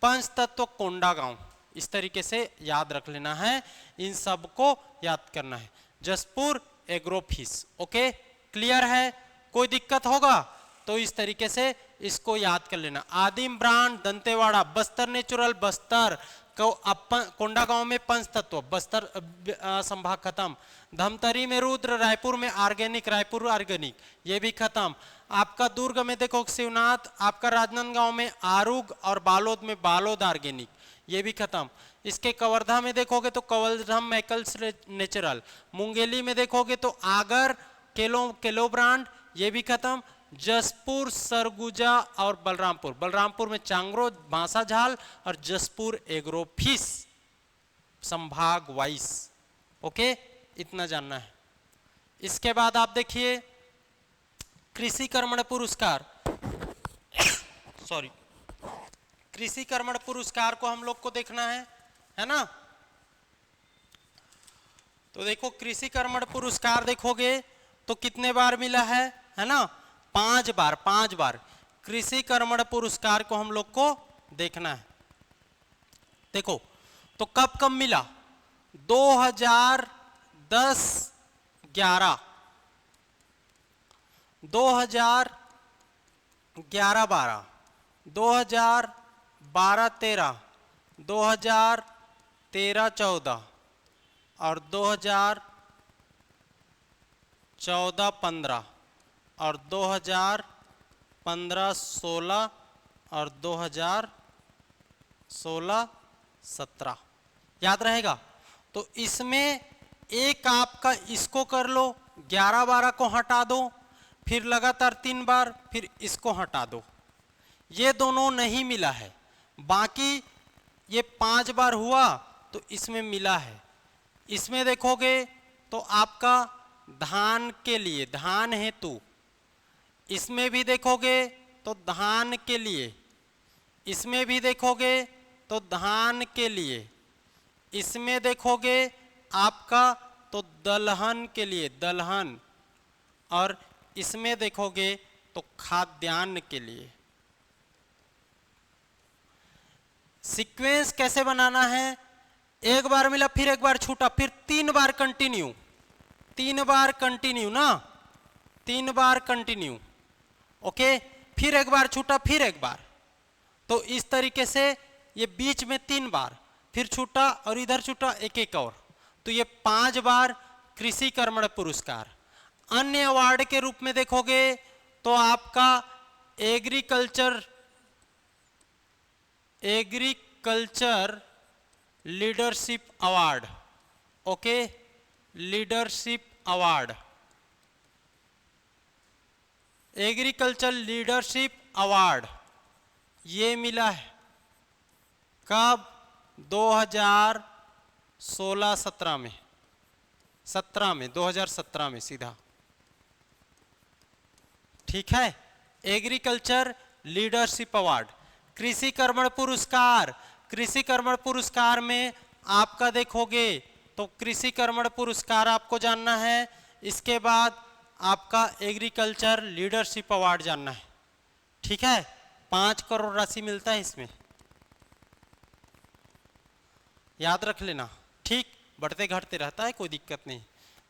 Speaker 1: पंचतत्व कोंडागांव, इस तरीके से याद रख लेना है, इन सबको याद करना है। जसपुर एग्रोफिश, ओके क्लियर है, कोई दिक्कत होगा तो इस तरीके से इसको याद कर लेना। आदिम ब्रांड दंतेवाड़ा, बस्तर नेचुरल बस्तर, कोंडागांव में पंच तत्व, बस्तर संभाग खत्म। धमतरी में रुद्र, रायपुर में ऑर्गेनिक, रायपुर ऑर्गेनिक, ये भी खत्म। आपका दुर्ग में देखो शिवनाथ, आपका राजनांदगांव में आरुग और बालोद में बालोद ऑर्गेनिक, ये भी खत्म। इसके कवर्धा में देखोगे तो कवर्धा मैकल्स नेचुरल, मुंगेली में देखोगे तो आगर केलो ब्रांड, ये भी खत्म। जसपुर, सरगुजा और बलरामपुर, बलरामपुर में चांगरो, बांसा झाल और जसपुर एग्रो फिश संभाग वाइस। ओके, इतना जानना है। इसके बाद आप देखिए कृषि कर्मण पुरस्कार, सॉरी, कृषि कर्मण पुरस्कार को हम लोग को देखना है ना। तो देखो कृषि कर्मण पुरस्कार देखोगे तो कितने बार मिला है ना, 5 बार, 5 बार। कृषि कर्मण पुरस्कार को हम लोग को देखना है। देखो तो कब कब मिला, 2010-11, 2011-12, 2012-13, 2013-14 और 2014-15 और 2015-16 और 2016-17, याद रहेगा। तो इसमें एक आपका इसको कर लो, 11-12 को हटा दो, फिर लगातार 3 बार, फिर इसको हटा दो, ये दोनों नहीं मिला है। बाकी ये 5 बार हुआ तो इसमें मिला है। इसमें देखोगे तो आपका धान के लिए, धान हेतु, इसमें भी देखोगे तो धान के लिए, इसमें भी देखोगे तो धान के लिए, इसमें देखोगे आपका तो दलहन के लिए, दलहन, और इसमें देखोगे तो खाद्यान्न के लिए। सीक्वेंस कैसे बनाना है, एक बार मिला, फिर एक बार छूटा, फिर 3 बार कंटिन्यू, 3 बार कंटिन्यू ना, 3 बार कंटिन्यू, ओके, फिर एक बार छूटा, फिर एक बार। तो इस तरीके से ये बीच में 3 बार, फिर छूटा और इधर छूटा, एक एक और, तो ये 5 बार कृषि कर्मण पुरस्कार। अन्य अवार्ड के रूप में देखोगे तो आपका agriculture leadership award, okay, leadership award, agriculture leadership award, ये मिला है कब, 2016-17 में, 2017 में सीधा, ठीक है। Agriculture leadership award. कृषि कर्मण पुरस्कार, कृषि कर्मण पुरस्कार में आपका देखोगे तो कृषि कर्मण पुरस्कार आपको जानना है, इसके बाद आपका एग्रीकल्चर लीडरशिप अवार्ड जानना है, ठीक है। 5 करोड़ राशि मिलता है इसमें, याद रख लेना, ठीक, बढ़ते घटते रहता है, कोई दिक्कत नहीं।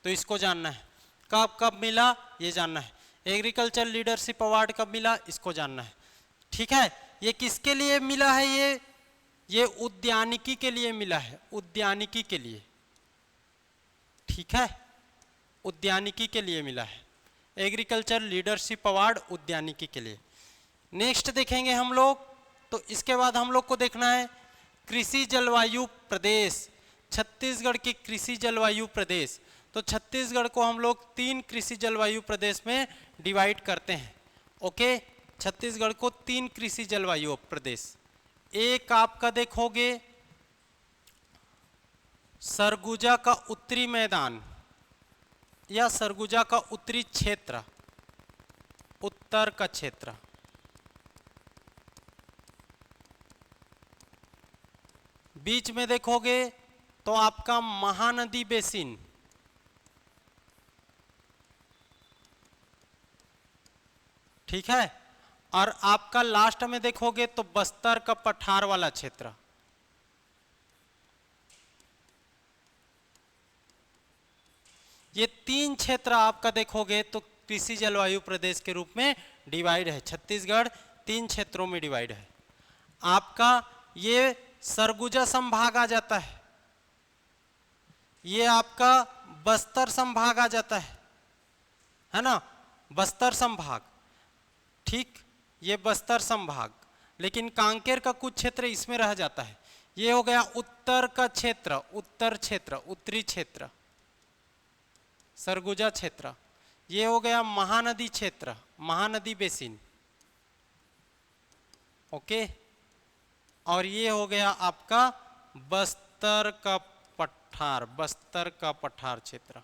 Speaker 1: तो इसको जानना है, कब कब मिला ये जानना है। एग्रीकल्चर लीडरशिप अवार्ड कब मिला इसको जानना है, ठीक है। ये किसके लिए मिला है, ये उद्यानिकी के लिए मिला है, उद्यानिकी के लिए, ठीक है, उद्यानिकी के लिए मिला है एग्रीकल्चर लीडरशिप अवार्ड, उद्यानिकी के लिए। नेक्स्ट देखेंगे हम लोग, तो इसके बाद हम लोग को देखना है कृषि जलवायु प्रदेश, छत्तीसगढ़ की कृषि जलवायु प्रदेश। तो छत्तीसगढ़ को हम लोग 3 कृषि जलवायु प्रदेश में डिवाइड करते हैं, ओके। छत्तीसगढ़ को 3 कृषि जलवायु प्रदेश, एक आपका देखोगे सरगुजा का उत्तरी मैदान या सरगुजा का उत्तरी क्षेत्र, उत्तर का क्षेत्र, बीच में देखोगे तो आपका महानदी बेसिन, ठीक है, और आपका लास्ट में देखोगे तो बस्तर का पठार वाला क्षेत्र। ये 3 क्षेत्र आपका देखोगे तो कृषि जलवायु प्रदेश के रूप में डिवाइड है। छत्तीसगढ़ 3 क्षेत्रों में डिवाइड है। आपका ये सरगुजा संभाग आ जाता ये आपका बस्तर संभाग आ जाता है ना, बस्तर संभाग, ठीक, ये बस्तर संभाग, लेकिन कांकेर का कुछ क्षेत्र इसमें रह जाता है। ये हो गया उत्तर का क्षेत्र, उत्तर क्षेत्र, उत्तरी क्षेत्र, सरगुजा क्षेत्र। ये हो गया महानदी क्षेत्र, महानदी बेसिन, ओके। और ये हो गया आपका बस्तर का पठार, बस्तर का पठार क्षेत्र,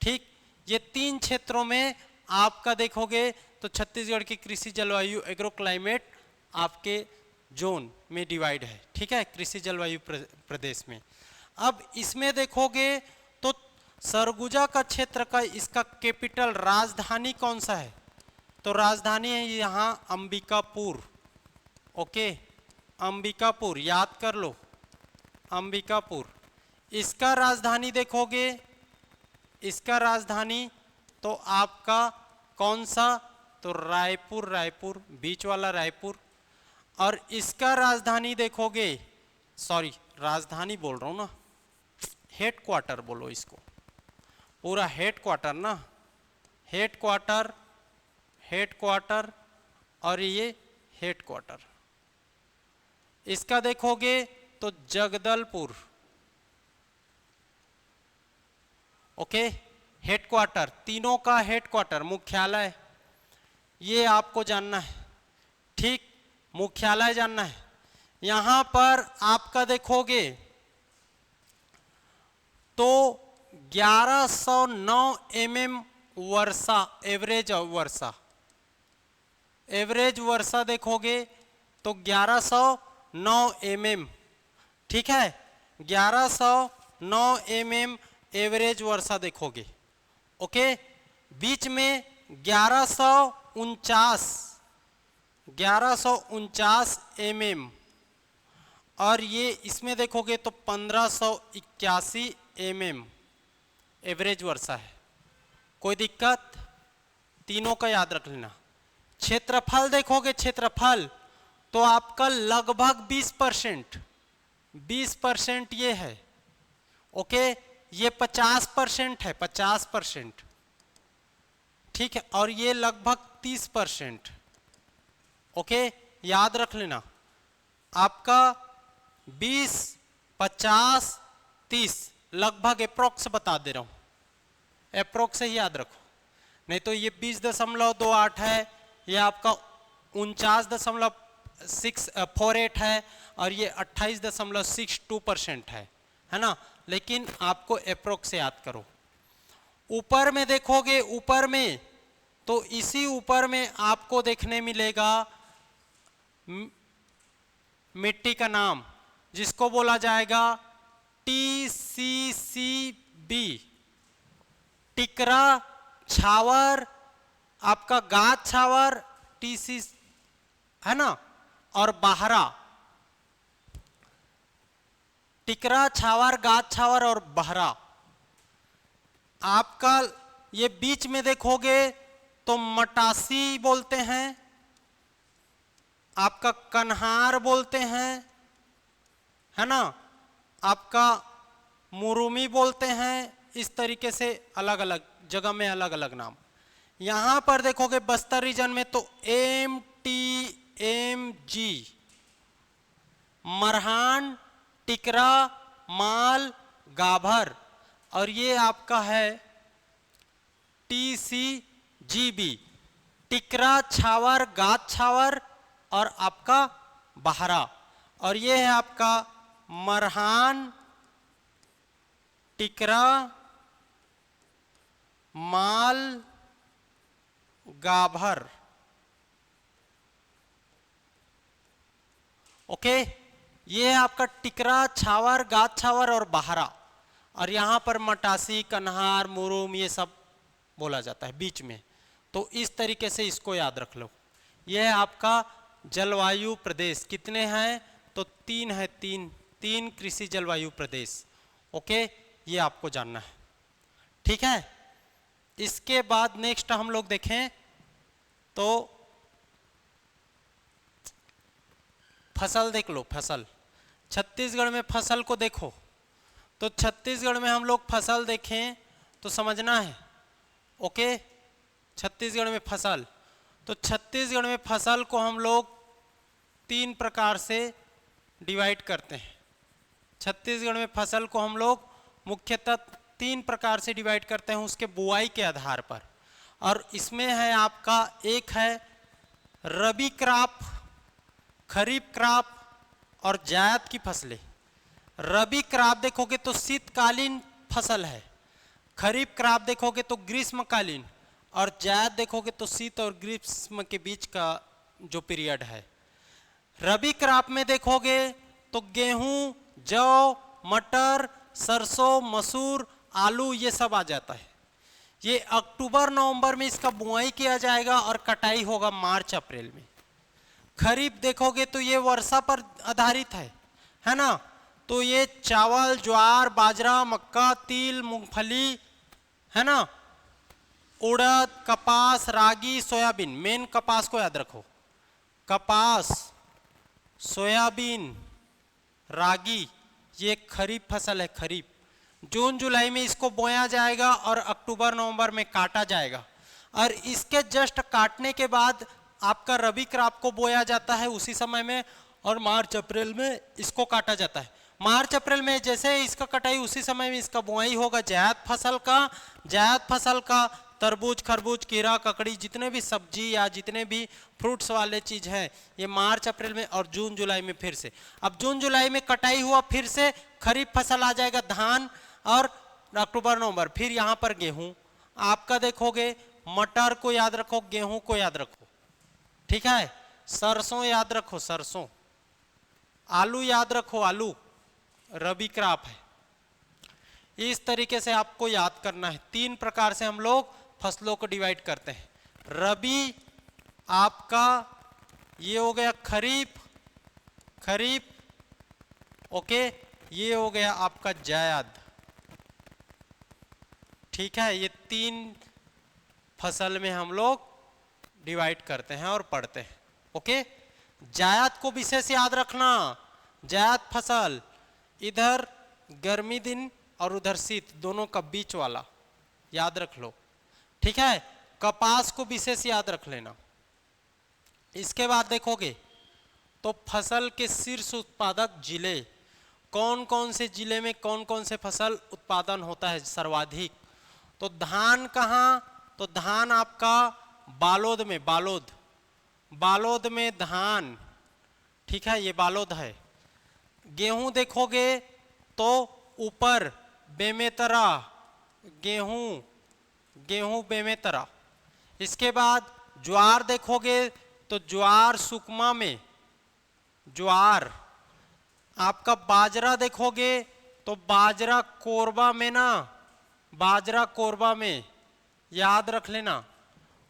Speaker 1: ठीक। ये तीन क्षेत्रों में आपका देखोगे तो छत्तीसगढ़ की कृषि जलवायु एग्रो क्लाइमेट आपके जोन में डिवाइड है, ठीक है, कृषि जलवायु प्रदेश में। अब इसमें देखोगे तो सरगुजा का क्षेत्र का इसका कैपिटल राजधानी कौन सा है, तो राजधानी है यहाँ अंबिकापुर, ओके, अंबिकापुर, याद कर लो अंबिकापुर। इसका राजधानी देखोगे, इसका राजधानी तो आपका कौन सा, तो रायपुर, रायपुर, बीच वाला रायपुर। और इसका राजधानी देखोगे, सॉरी राजधानी बोल रहा हूं ना, हेड क्वार्टर बोलो इसको, पूरा हेड क्वार्टर ना, हेड क्वार्टर, हेड क्वार्टर, और ये हेड क्वार्टर। इसका देखोगे तो जगदलपुर, ओके, हेड क्वार्टर, तीनों का हेड क्वार्टर, मुख्यालय, ये आपको जानना है, ठीक, मुख्यालय जानना है। यहां पर आपका देखोगे तो 1109 mm वर्षा, एवरेज वर्षा, एवरेज वर्षा देखोगे तो 1109 mm, ठीक है, 1109 mm एवरेज वर्षा देखोगे, ओके। बीच में 1149 mm, और ये इसमें देखोगे तो 1581 mm एवरेज वर्षा है। कोई दिक्कत, तीनों का याद रख लेना। क्षेत्रफल देखोगे, क्षेत्रफल तो आपका लगभग 20% ये है, ओके, ये 50% है, 50%, ठीक है, और ये लगभग 30%, ओके, याद रख लेना। आपका 20, 50, 30 लगभग अप्रोक्स बता दे रहा हूं, अप्रोक्स से ही याद रखो, नहीं तो ये 20.28 है, ये आपका 49.48 है, और ये 28.62% है ना, लेकिन आपको अप्रोक्स से याद करो। ऊपर में देखोगे, ऊपर में तो इसी ऊपर में आपको देखने मिलेगा मिट्टी का नाम, जिसको बोला जाएगा TCCB, टिकरा छावर, आपका गाद छावर, TC है ना, और बाहरा, टिकरा छावर, गाद छावर और बहरा। आपका ये बीच में देखोगे तो मटासी बोलते हैं, आपका कन्हार बोलते हैं, है ना, आपका मुरुमी बोलते हैं, इस तरीके से अलग अलग जगह में अलग अलग नाम। यहां पर देखोगे बस्तर रीजन में तो MTMG, मरहान, टिकरा, माल, गाभर, और ये आपका है TCGB, टिकरा छावर, गाद छावर, और आपका बहरा, और ये है आपका मरहान, टिकरा, माल, गाभर, ओके। ये है आपका टिकरा छावर, गाद छावर और बहरा, और यहां पर मटासी, कन्हार, मुरुम ये सब बोला जाता है बीच में। तो इस तरीके से इसको याद रख लो। यह है आपका जलवायु प्रदेश, कितने हैं तो 3 है, तीन कृषि जलवायु प्रदेश, ओके, ये आपको जानना है, ठीक है। इसके बाद नेक्स्ट हम लोग देखें तो फसल देख लो, फसल छत्तीसगढ़ में फसल को देखो। तो छत्तीसगढ़ में हम लोग फसल देखें तो समझना है, ओके। छत्तीसगढ़ में फसल, तो छत्तीसगढ़ में फसल को हम लोग 3 प्रकार से डिवाइड करते हैं। छत्तीसगढ़ में फसल को हम लोग मुख्यतः 3 प्रकार से डिवाइड करते हैं उसके बुआई के आधार पर। और इसमें है आपका, एक है रबी क्रॉप, खरीफ क्रॉप और जायद की फसलें। रबी क्रॉप देखोगे तो शीतकालीन फसल है, खरीफ क्रॉप देखोगे तो ग्रीष्मकालीन, और जायद देखोगे तो शीत और ग्रीष्म के बीच का जो पीरियड है। रबी क्रॉप में देखोगे तो गेहूं, जौ, मटर, सरसों, मसूर, आलू ये सब आ जाता है। ये अक्टूबर नवंबर में इसका बुआई किया जाएगा और कटाई होगा मार्च अप्रैल में। खरीफ देखोगे तो ये वर्षा पर आधारित है ना। तो ये चावल, ज्वार, बाजरा, मक्का, तिल, मूंगफली, है ना, उड़द, कपास, रागी, सोयाबीन। मेन कपास को याद रखो, कपास, सोयाबीन, रागी, ये खरीफ फसल है। खरीफ जून जुलाई में इसको बोया जाएगा और अक्टूबर नवंबर में काटा जाएगा। और इसके जस्ट काटने के बाद आपका रबी क्रॉप को बोया जाता है उसी समय में, और मार्च अप्रैल में इसको काटा जाता है। मार्च अप्रैल में जैसे इसका कटाई उसी समय में इसका बुआई होगा जायद फसल का। जायद फसल का तरबूज, खरबूज, खीरा, ककड़ी, जितने भी सब्जी या जितने भी फ्रूट्स वाले चीज हैं, ये मार्च अप्रैल में और जून जुलाई में फिर से। अब जून जुलाई में कटाई हुआ, फिर से खरीफ फसल आ जाएगा, धान, और अक्टूबर नवंबर फिर यहाँ पर गेहूं। आपका देखोगे मटर को याद रखो, गेहूं को याद रखो, ठीक है। सरसों याद रखो, सरसों। आलू याद रखो, आलू रबी क्रॉप है। इस तरीके से आपको याद करना है। 3 प्रकार से हम लोग फसलों को डिवाइड करते हैं। रबी आपका ये हो गया खरीफ, खरीफ, ओके। ये हो गया आपका जायद, ठीक है। ये 3 फसल में हम लोग डिवाइड करते हैं और पढ़ते हैं, ओके। जायद को विशेष याद रखना, जायद फसल इधर गर्मी दिन और उधर शीत, दोनों का बीच वाला याद रख लो, ठीक है। कपास को विशेष याद रख लेना। इसके बाद देखोगे तो फसल के शीर्ष उत्पादक जिले, कौन कौन से जिले में कौन कौन से फसल उत्पादन होता है सर्वाधिक। तो धान कहाँ, तो धान आपका बालोद में, बालोद, बालोद में धान, ठीक है, ये बालोद है। गेहूं देखोगे तो ऊपर बेमेतरा, गेहूं, गेहूं बेमेतरा। इसके बाद ज्वार देखोगे तो ज्वार सुकमा में, ज्वार। आपका बाजरा देखोगे तो बाजरा कोरबा में ना, बाजरा कोरबा में, याद रख लेना।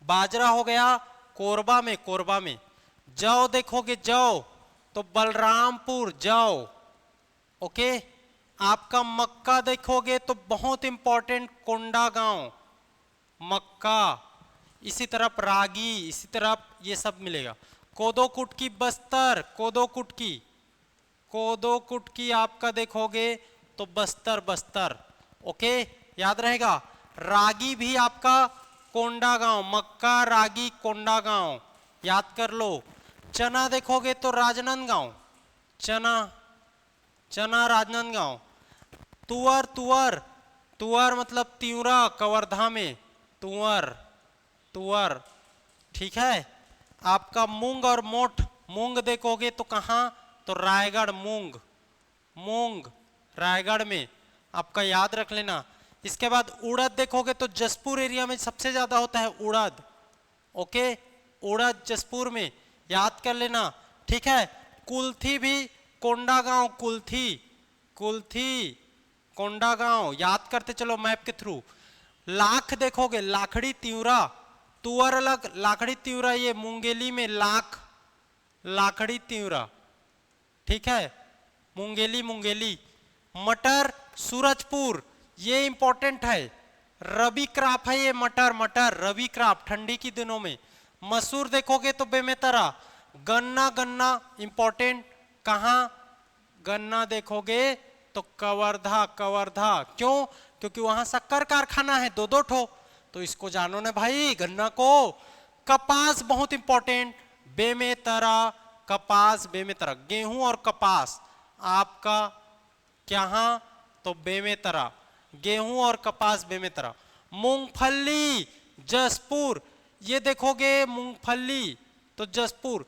Speaker 1: बाजरा हो गया कोरबा में, कोरबा में। जौ देखोगे, जौ तो बलरामपुर, जौ, ओके। आपका मक्का देखोगे तो बहुत इंपॉर्टेंट कोंडागांव, मक्का। इसी तरफ रागी, इसी तरफ ये सब मिलेगा। कोदो कुटकी बस्तर, कोदो कुटकी, कोदो कुटकी आपका देखोगे तो बस्तर, बस्तर, ओके, याद रहेगा। रागी भी आपका कोंडागांव, मक्का, रागी, कोंडागांव, याद कर लो। चना देखोगे तो राजनांदगांव, चना, चना राजनांदगांव। तुअर, तुअर, तुअर मतलब तिवरा, कवर्धा में, तुअर, तुअर, ठीक है। आपका मूंग और मोठ, मूंग देखोगे तो कहाँ, तो रायगढ़, मूंग, मूंग रायगढ़ में, आपका याद रख लेना। इसके बाद उड़द देखोगे तो जसपुर एरिया में सबसे ज्यादा होता है उड़द, ओके, उड़द जसपुर में, याद कर लेना, ठीक है। कुल्थी भी कोंडागांव, कुल्थी, कुल्थी, कोंडागांव, याद करते चलो मैप के थ्रू। लाख देखोगे, लाखड़ी, तिवरा, तुअर अलग, लाखड़ी, तिवरा, ये मुंगेली में लाख, लाखड़ी, तिवरा, ठीक है, मुंगेली, मुंगेली। मटर सूरजपुर, ये इंपॉर्टेंट है, रबी क्रॉप है ये मटर, मटर रबी क्रॉप, ठंडी की दिनों में। मसूर देखोगे तो बेमेतरा। गन्ना, गन्ना इंपॉर्टेंट कहाँ गन्ना देखोगे तो कवर्धा, कवर्धा। क्यों? क्योंकि वहां शक्कर कारखाना है, दो दो ठो। तो इसको जानो ना भाई, गन्ना को। कपास बहुत इंपॉर्टेंट, बेमेतरा, कपास बेमेतरा, गेहूं और कपास आपका क्या? तो बेमेतरा, गेहूं और कपास बेमेतरा। मूंगफली जसपुर, ये देखोगे मूंगफली तो जसपुर,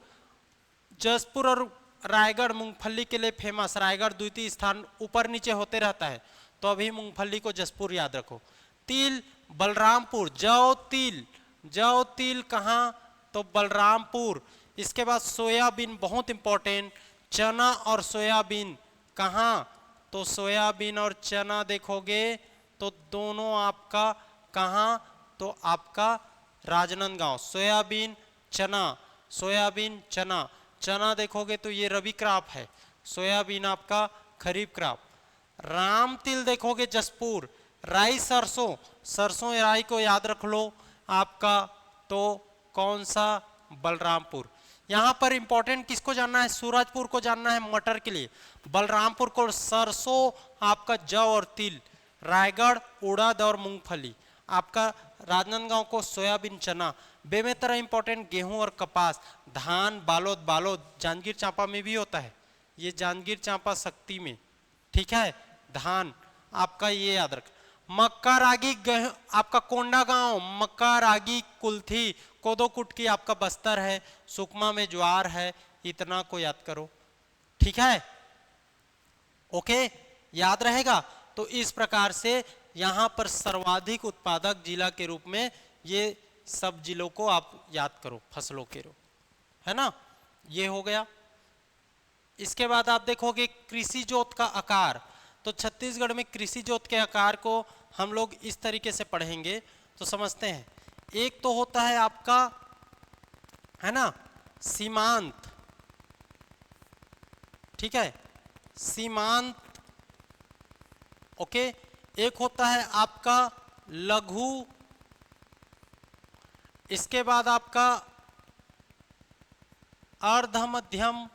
Speaker 1: जसपुर और रायगढ़ मूंगफली के लिए फेमस। रायगढ़ द्वितीय स्थान, ऊपर नीचे होते रहता है, तो अभी मूंगफली को जसपुर याद रखो। तिल बलरामपुर, जौ तिल, जौ तिल कहाँ? तो बलरामपुर। इसके बाद सोयाबीन बहुत इंपॉर्टेंट, चना और सोयाबीन कहाँ? तो सोयाबीन और चना देखोगे तो दोनों आपका कहाँ? तो आपका राजनांदगांव। सोयाबीन चना, सोयाबीन चना, चना देखोगे तो ये रबी क्रॉप है, सोयाबीन आपका खरीफ क्रॉप। राम तिल देखोगे जसपुर, राई सरसों, सरसों राई को याद रख लो आपका, तो कौन सा? बलरामपुर। यहाँ पर इंपॉर्टेंट किसको जानना है? सूरजपुर को जानना है मटर के लिए। बलरामपुर को सरसों आपका, जौ और तिल। रायगढ़ उड़द और मूंगफली आपका। राजनांदगांव को सोयाबीन चना। बेमेतरा इंपॉर्टेंट गेहूं और कपास। धान बालोद, बालोद जांजगीर चांपा में भी होता है, ये जांजगीर चांपा शक्ति में, ठीक है। धान आपका ये याद रख। मक्का रागी आपका कोंडागांव, मक्का रागी कुल्थी, कोदो कुटकी आपका बस्तर है, सुकमा में ज्वार है। इतना को याद करो, ठीक है, ओके, याद रहेगा। तो इस प्रकार से यहाँ पर सर्वाधिक उत्पादक जिला के रूप में ये सब जिलों को आप याद करो, फसलों के रूप, है ना। ये हो गया। इसके बाद आप देखोगे कृषि जोत का आकार। तो छत्तीसगढ़ में कृषि जोत के आकार को हम लोग इस तरीके से पढ़ेंगे तो समझते हैं। एक तो होता है आपका, है ना, सीमांत, ठीक है, सीमांत, ओके। एक होता है आपका लघु, इसके बाद आपका अर्ध मध्यम,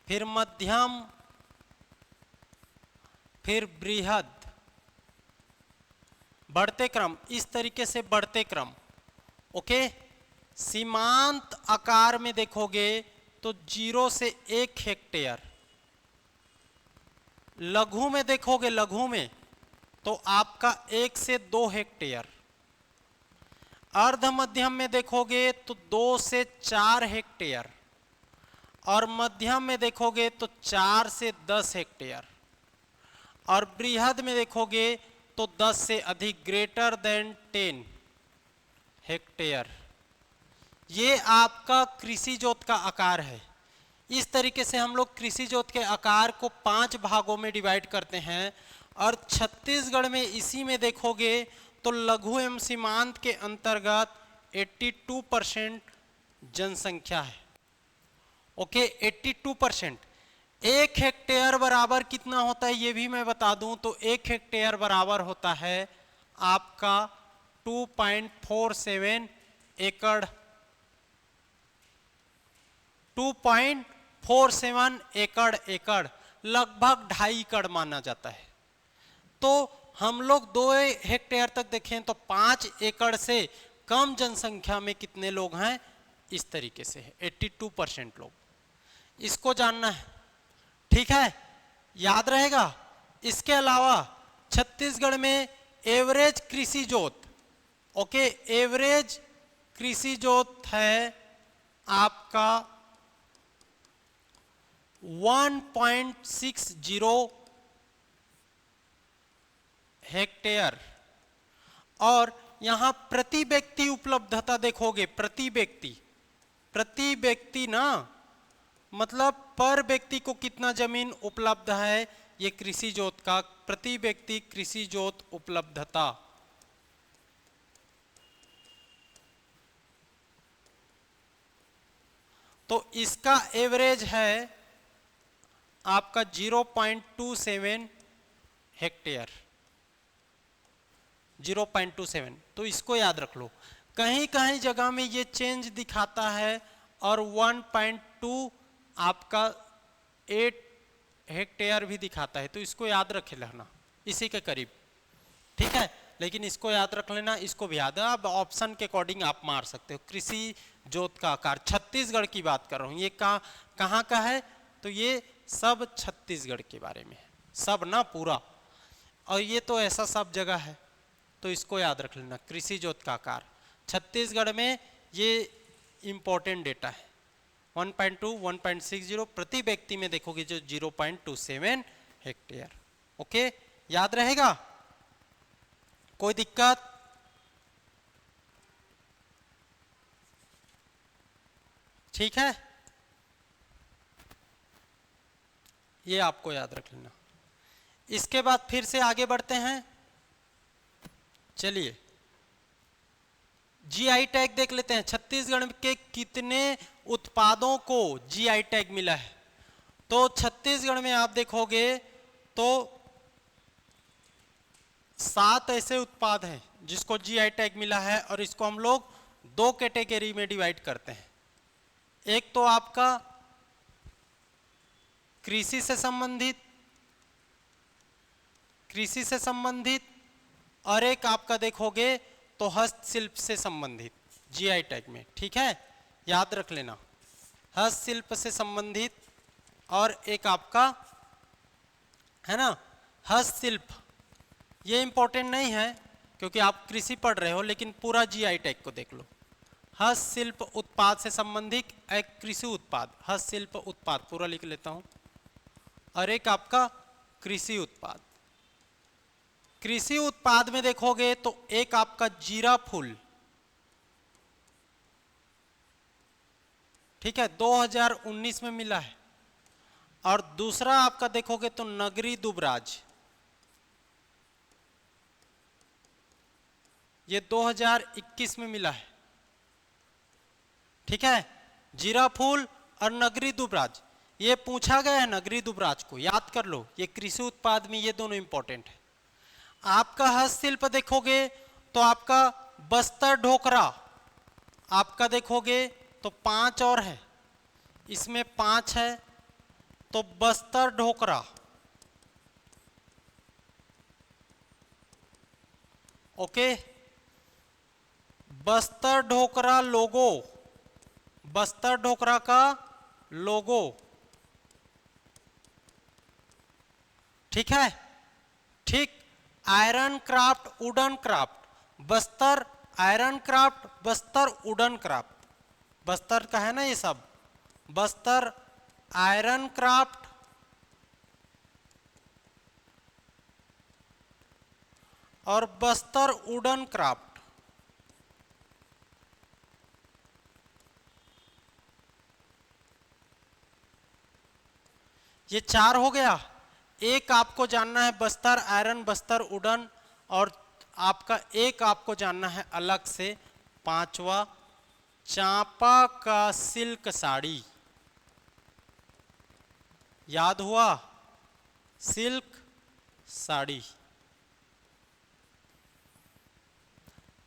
Speaker 1: फिर मध्यम, फिर बृहद, बढ़ते क्रम, इस तरीके से बढ़ते क्रम, ओके। सीमांत आकार में देखोगे तो 0 से 1 हेक्टेयर। लघु में देखोगे, लघु में तो आपका 1 से 2 हेक्टेयर। अर्ध मध्यम में देखोगे तो 2 से 4 हेक्टेयर। और मध्यम में देखोगे तो 4 से 10 हेक्टेयर। और बृहद में देखोगे तो 10 से अधिक, ग्रेटर देन 10 हेक्टेयर। ये आपका कृषि जोत का आकार है। इस तरीके से हम लोग कृषि जोत के आकार को 5 भागों में डिवाइड करते हैं। और छत्तीसगढ़ में इसी में देखोगे तो लघु एवं सीमांत के अंतर्गत 82% जनसंख्या है, ओके, 82%। 1 हेक्टेयर बराबर कितना होता है ये भी मैं बता दूं तो 1 हेक्टेयर बराबर होता है आपका 2.47 एकड़। 2.47 एकड़, एकड़ लगभग 2.5 एकड़ माना जाता है। तो हम लोग 2 हेक्टेयर तक देखें तो 5 एकड़ से कम जनसंख्या में कितने लोग हैं, इस तरीके से है 82% लोग। इसको जानना है, ठीक है, याद रहेगा। इसके अलावा छत्तीसगढ़ में एवरेज कृषि जोत, ओके, एवरेज कृषि जोत है आपका 1.60 हेक्टेयर। और यहां प्रति व्यक्ति उपलब्धता देखोगे, प्रति व्यक्ति, प्रति व्यक्ति ना, मतलब पर व्यक्ति को कितना जमीन उपलब्ध है, ये कृषि जोत का प्रति व्यक्ति कृषि जोत उपलब्धता। तो इसका एवरेज है आपका 0.27 हेक्टेयर, 0.27। तो इसको याद रख लो। कहीं कहीं जगह में ये चेंज दिखाता है और 1.2 आपका 8 हेक्टेयर भी दिखाता है, तो इसको याद रखे लेना इसी के करीब, ठीक है। लेकिन इसको याद रख लेना, इसको भी याद है। अब ऑप्शन के अकॉर्डिंग आप मार सकते हो। कृषि जोत का आकार, छत्तीसगढ़ की बात कर रहा हूँ, ये कहाँ का है, तो ये सब छत्तीसगढ़ के बारे में है, सब ना पूरा, और ये तो ऐसा सब जगह है, तो इसको याद रख लेना। कृषि जोत का आकार छत्तीसगढ़ में ये इंपॉर्टेंट डेटा है। 1.2 1.60 प्रति व्यक्ति में देखोगे जो 0.27 हेक्टेयर। ओके, याद रहेगा, कोई दिक्कत? ठीक है, ये आपको याद रख लेना। इसके बाद फिर से आगे बढ़ते हैं। चलिए जीआई टैग देख लेते हैं। छत्तीसगढ़ के कितने उत्पादों को जीआई टैग मिला है, तो छत्तीसगढ़ में आप देखोगे तो 7 ऐसे उत्पाद हैं जिसको जीआई टैग मिला है, और इसको हम लोग 2 कैटेगरी में डिवाइड करते हैं। एक तो आपका कृषि से संबंधित और एक आपका देखोगे तो हस्तशिल्प से संबंधित जीआई टैग में, ठीक है, याद रख लेना। हस्तशिल्प से संबंधित और एक आपका है ना हस्तशिल्प, ये इंपॉर्टेंट नहीं है क्योंकि आप कृषि पढ़ रहे हो, लेकिन पूरा जीआई टैग को देख लो। हस्तशिल्प उत्पाद से संबंधित एक कृषि उत्पाद, हस्तशिल्प उत्पाद पूरा लिख लेता हूं, और एक आपका कृषि उत्पाद। कृषि उत्पाद में देखोगे तो एक आपका जीरा फूल, ठीक है, 2019 में मिला है, और दूसरा आपका देखोगे तो नगरी दुबराज, ये 2021 में मिला है, ठीक है। जीरा फूल और नगरी दुबराज, ये पूछा गया है, नगरी दुबराज को याद कर लो, ये कृषि उत्पाद में ये दोनों इंपॉर्टेंट है। आपका हस्तशिल्प देखोगे तो आपका बस्तर ढोकरा, आपका देखोगे तो 5 और है, इसमें 5 है, तो बस्तर ढोकरा, ओके। बस्तर ढोकरा लोगो, बस्तर ढोकरा का लोगो, ठीक है, ठीक। Iron craft, wooden craft, Bastar iron craft, Bastar wooden craft, Bastar का है ना ये सब, बस्तर आयरन क्राफ्ट और बस्तर वुडन क्राफ्ट, ये 4 हो गया। एक आपको जानना है बस्तर आयरन, बस्तर वुडन, और आपका एक आपको जानना है अलग से 5वां चांपा का सिल्क साड़ी, याद हुआ, सिल्क साड़ी।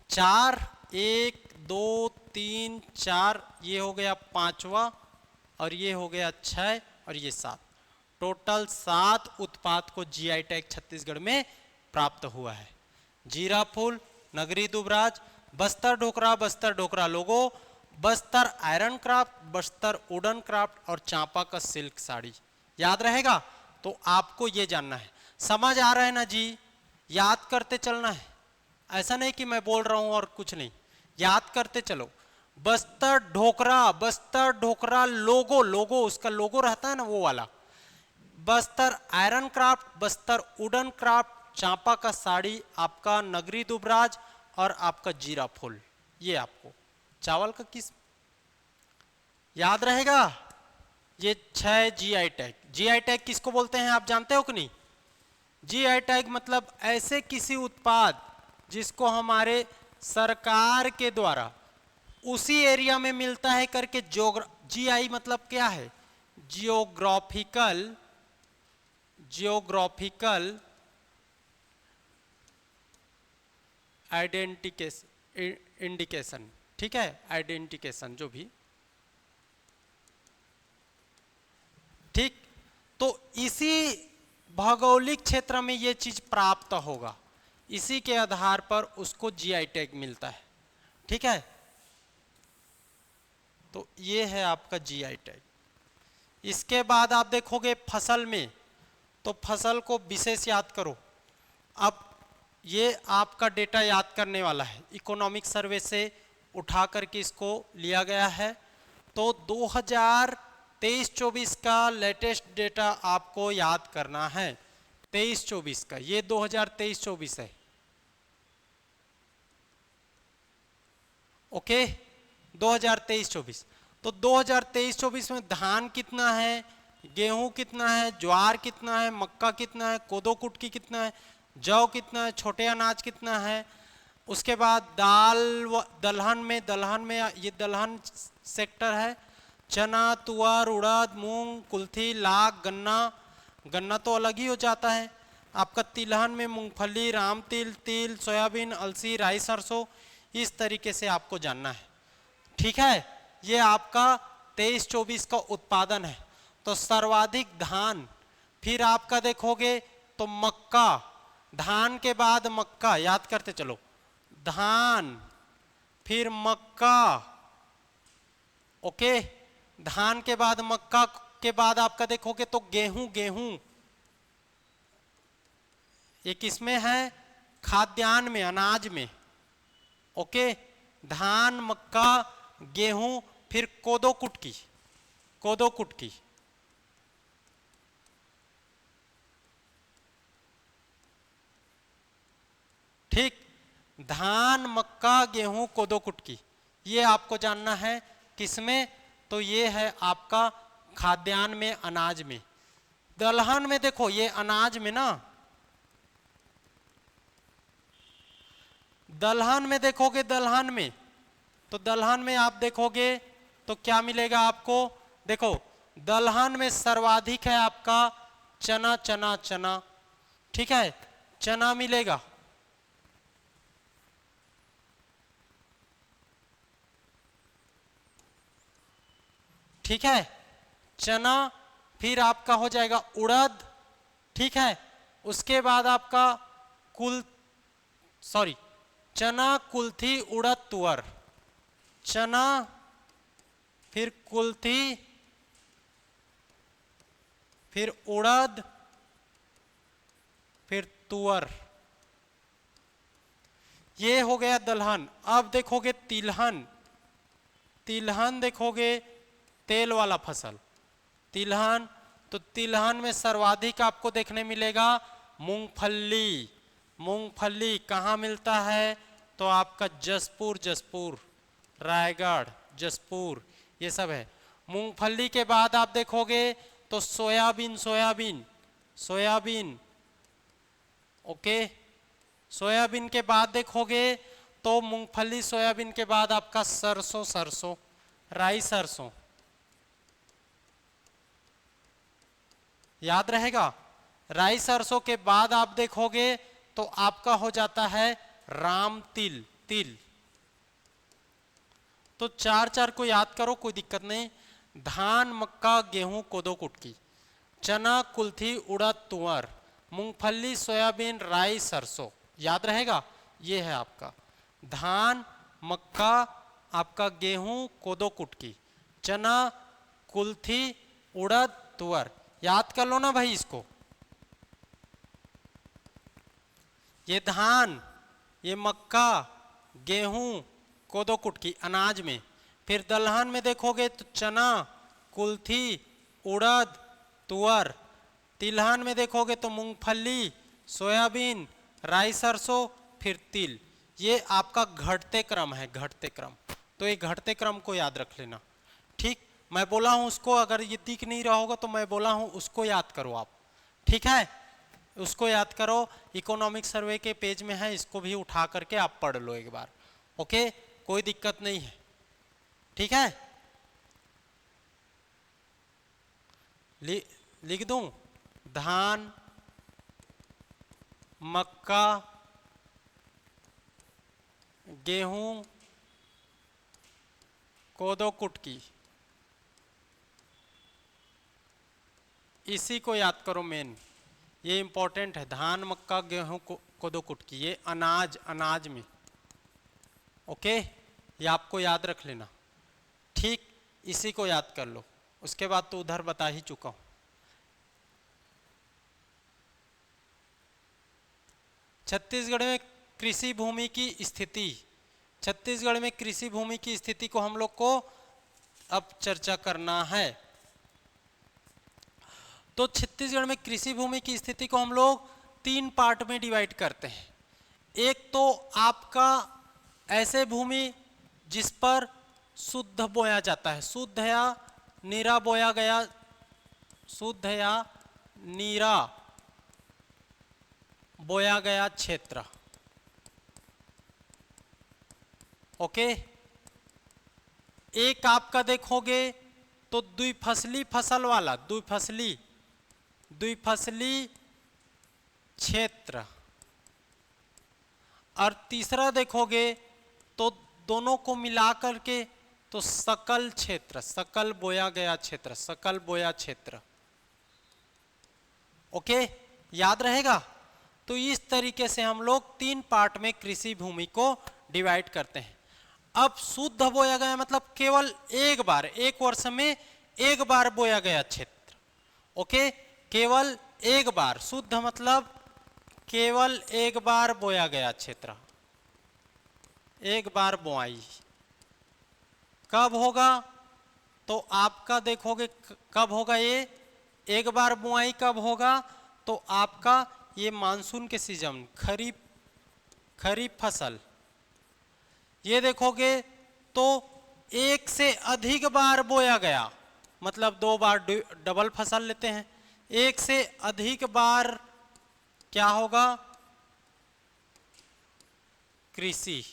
Speaker 1: 4 1 2 3 4, ये हो गया 5वां, और ये हो गया 6, और ये 7, टोटल 7 उत्पाद को जीआई टैग छत्तीसगढ़ में प्राप्त हुआ है। Jeera Phool, Nagri Dubraj, Bastar Dhokra logo, Bastar iron craft, Bastar wooden craft और चांपा का सिल्क साड़ी। याद रहेगा, तो आपको ये जानना है। समझ आ रहा है ना जी, याद करते चलना है, ऐसा नहीं कि मैं बोल रहा हूं और कुछ नहीं, याद करते चलो। बस्तर ढोकरा लोगो, लोगो उसका लोगो रहता है ना वो वाला, Bastar iron craft, Bastar wooden craft, Champa का साड़ी, आपका नगरी दुबराज और आपका जीरा फूल, ये आपको चावल का किस्म याद रहेगा। ये 6 जीआई टैग। जीआई टैग किसको बोलते हैं आप जानते हो कि नहीं? जीआई टैग मतलब ऐसे किसी उत्पाद जिसको हमारे सरकार के द्वारा उसी एरिया में मिलता है करके जीआई मतलब क्या है? जियोग्राफिकल आइडेंटिकेशन, इंडिकेशन, ठीक है, आइडेंटिकेशन जो भी, ठीक, तो इसी भौगोलिक क्षेत्र में ये चीज प्राप्त होगा, इसी के आधार पर उसको जीआई टैग मिलता है। ठीक है, तो ये है आपका जीआई टैग। इसके बाद आप देखोगे फसल में, तो फसल को विशेष याद करो। अब ये आपका डेटा याद करने वाला है, इकोनॉमिक सर्वे से उठा करके इसको लिया गया है। तो 2023-24 का लेटेस्ट डेटा आपको याद करना है, 23-24 का, ये 2023-24 है। ओके, 2023-24। तो 2023-24 में धान कितना है, गेहूं कितना है, ज्वार कितना है, मक्का कितना है, कोदो कुटकी कितना है, जौ कितना है, छोटे अनाज कितना है। उसके बाद दलहन में ये दलहन सेक्टर है, चना, तुअर, उड़द, मूंग, कुल्थी, लाख, गन्ना तो अलग ही हो जाता है आपका। तिलहन में मूंगफली, राम तिल, तिल, सोयाबीन, अलसी, राई, सरसों, इस तरीके से आपको जानना है। ठीक है, ये आपका 23-24 का उत्पादन है। तो सर्वाधिक धान, फिर आपका देखोगे तो मक्का, धान के बाद मक्का, याद करते चलो, धान फिर मक्का। ओके, धान के बाद मक्का के बाद आपका देखोगे तो गेहूं ये किसमें है, खाद्यान्न में, अनाज में। ओके, धान, मक्का, गेहूं, फिर कोदो कुटकी। ठीक, धान, मक्का, गेहूं, कोदो कुटकी, ये आपको जानना है किसमें, तो ये है आपका खाद्यान्न में, अनाज में। दलहन में देखो, ये अनाज में ना, दलहन में देखोगे, दलहन में तो दलहन में आप देखोगे तो क्या मिलेगा आपको, देखो दलहन में सर्वाधिक है आपका चना। ठीक है, चना मिलेगा। ठीक है, चना, फिर आपका हो जाएगा उड़द। ठीक है, उसके बाद आपका चना, कुल्थी, उड़द, तुअर। चना, फिर कुल्थी, फिर उड़द, फिर तुअर, ये हो गया दलहन। अब देखोगे तिलहन देखोगे, तेल वाला फसल, तिलहन। तो तिलहन में सर्वाधिक आपको देखने मिलेगा मूंगफली कहाँ मिलता है, तो आपका जसपुर, रायगढ़, जसपुर, ये सब है। मूंगफली के बाद आप देखोगे तो सोयाबीन। ओके, सोयाबीन के बाद देखोगे तो मूंगफली, सोयाबीन के बाद आपका सरसों, राई, सरसों, याद रहेगा। राई सरसों के बाद आप देखोगे तो आपका हो जाता है राम तिल। तो चार को याद करो, कोई दिक्कत नहीं। धान, मक्का, गेहूं, कोदो कुटकी, चना, कुल्थी, उड़द, तुअर, मूंगफली, सोयाबीन, राई, सरसों, याद रहेगा। ये है आपका धान, मक्का, आपका गेहूं, कोदो कुटकी, चना, कुल्थी, उड़द, तुअर, याद कर लो ना भाई इसको। ये धान, ये मक्का, गेहूं, कोदो कुटकी, अनाज में। फिर दलहन में देखोगे तो चना, कुल्थी, उड़द, तुअर। तिलहन में देखोगे तो मूंगफली, सोयाबीन, राई, सरसों, फिर तिल। ये आपका घटते क्रम है, तो ये घटते क्रम को याद रख लेना। ठीक, मैं बोला हूं उसको, अगर ये दिख नहीं रहा होगा तो मैं बोला हूं उसको याद करो आप। ठीक है, उसको याद करो, इकोनॉमिक सर्वे के पेज में है, इसको भी उठा करके आप पढ़ लो एक बार। ओके, कोई दिक्कत नहीं है। ठीक है, लिख दूं, धान, मक्का, गेहूं, कोदो कुटकी, इसी को याद करो मेन, ये इंपॉर्टेंट है। धान, मक्का, गेहूं, कोदो, कुटकी, ये अनाज, अनाज में। ओके, ये आपको याद रख लेना। ठीक, इसी को याद कर लो, उसके बाद तो उधर बता ही चुका हूं। छत्तीसगढ़ में कृषि भूमि की स्थिति, छत्तीसगढ़ में कृषि भूमि की स्थिति को हम लोग को अब चर्चा करना है। तो छत्तीसगढ़ में कृषि भूमि की स्थिति को हम लोग 3 पार्ट में डिवाइड करते हैं। एक तो आपका ऐसे भूमि जिस पर शुद्ध बोया जाता है, शुद्ध या नीरा बोया गया, शुद्ध या नीरा बोया गया क्षेत्र। ओके, एक आपका देखोगे तो द्विफसली फसल वाला, द्विफसली क्षेत्र, और तीसरा देखोगे तो दोनों को मिलाकर के तो सकल क्षेत्र, सकल बोया गया क्षेत्र, सकल बोया क्षेत्र। ओके, याद रहेगा। तो इस तरीके से हम लोग 3 पार्ट में कृषि भूमि को डिवाइड करते हैं। अब शुद्ध बोया गया मतलब केवल एक बार, एक वर्ष में एक बार बोया गया क्षेत्र। ओके, केवल एक बार, शुद्ध मतलब केवल एक बार बोया गया क्षेत्र, एक बार बोआई। कब होगा तो आपका देखोगे कब होगा, ये एक बार बुआई कब होगा तो आपका ये मानसून के सीजन, खरीफ फसल। ये देखोगे तो एक से अधिक बार बोया गया, मतलब 2 बार डबल फसल लेते हैं। एक से अधिक बार क्या होगा, कृषि,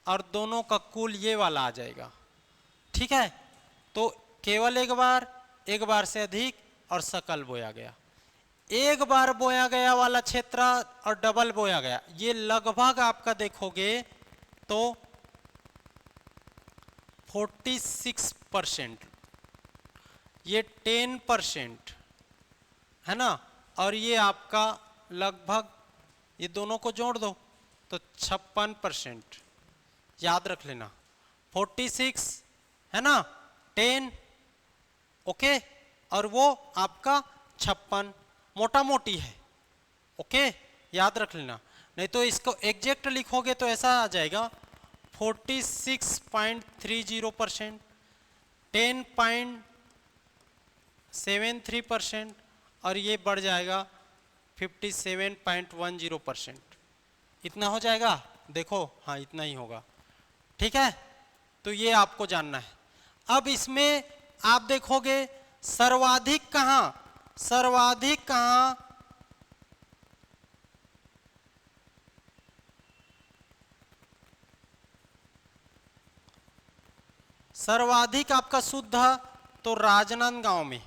Speaker 1: और दोनों का कुल ये वाला आ जाएगा। ठीक है, तो केवल एक बार से अधिक और सकल बोया गया। एक बार बोया गया वाला क्षेत्र और डबल बोया गया, ये लगभग आपका देखोगे तो 46%, ये 10% है ना, और ये आपका लगभग, ये दोनों को जोड़ दो तो 56%। याद रख लेना, 46 है ना, 10, ओके, और वो आपका 56, मोटा मोटी है। ओके, याद रख लेना, नहीं तो इसको एग्जैक्ट लिखोगे तो ऐसा आ जाएगा 46.30%, 10.73%, और ये बढ़ जाएगा 57.10%। इतना हो जाएगा, देखो, हाँ इतना ही होगा। ठीक है, तो ये आपको जानना है। अब इसमें आप देखोगे सर्वाधिक कहां, सर्वाधिक आपका शुद्ध तो राजनांदगांव में,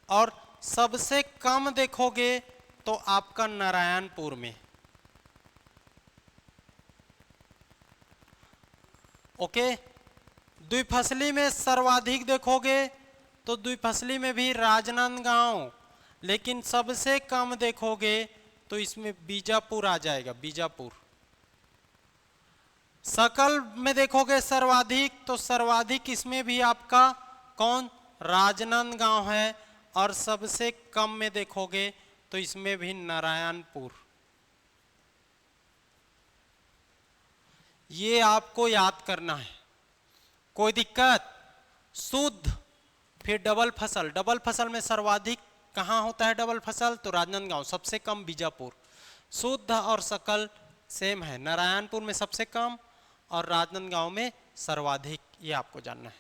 Speaker 1: और सबसे कम देखोगे तो आपका नारायणपुर में। ओके, द्विफसली में सर्वाधिक देखोगे तो द्विफसली में भी राजनांदगांव, लेकिन सबसे कम देखोगे तो इसमें बीजापुर आ जाएगा, बीजापुर। सकल में देखोगे सर्वाधिक तो सर्वाधिक इसमें भी आपका कौन, राजनांदगांव है, और सबसे कम में देखोगे तो इसमें भी नारायणपुर। ये आपको याद करना है, कोई दिक्कत। शुद्ध, फिर डबल फसल, डबल फसल में सर्वाधिक कहाँ होता है डबल फसल तो राजनांदगांव, सबसे कम बीजापुर। शुद्ध और सकल सेम है, नारायणपुर में सबसे कम और राजनांदगांव में सर्वाधिक, ये आपको जानना है।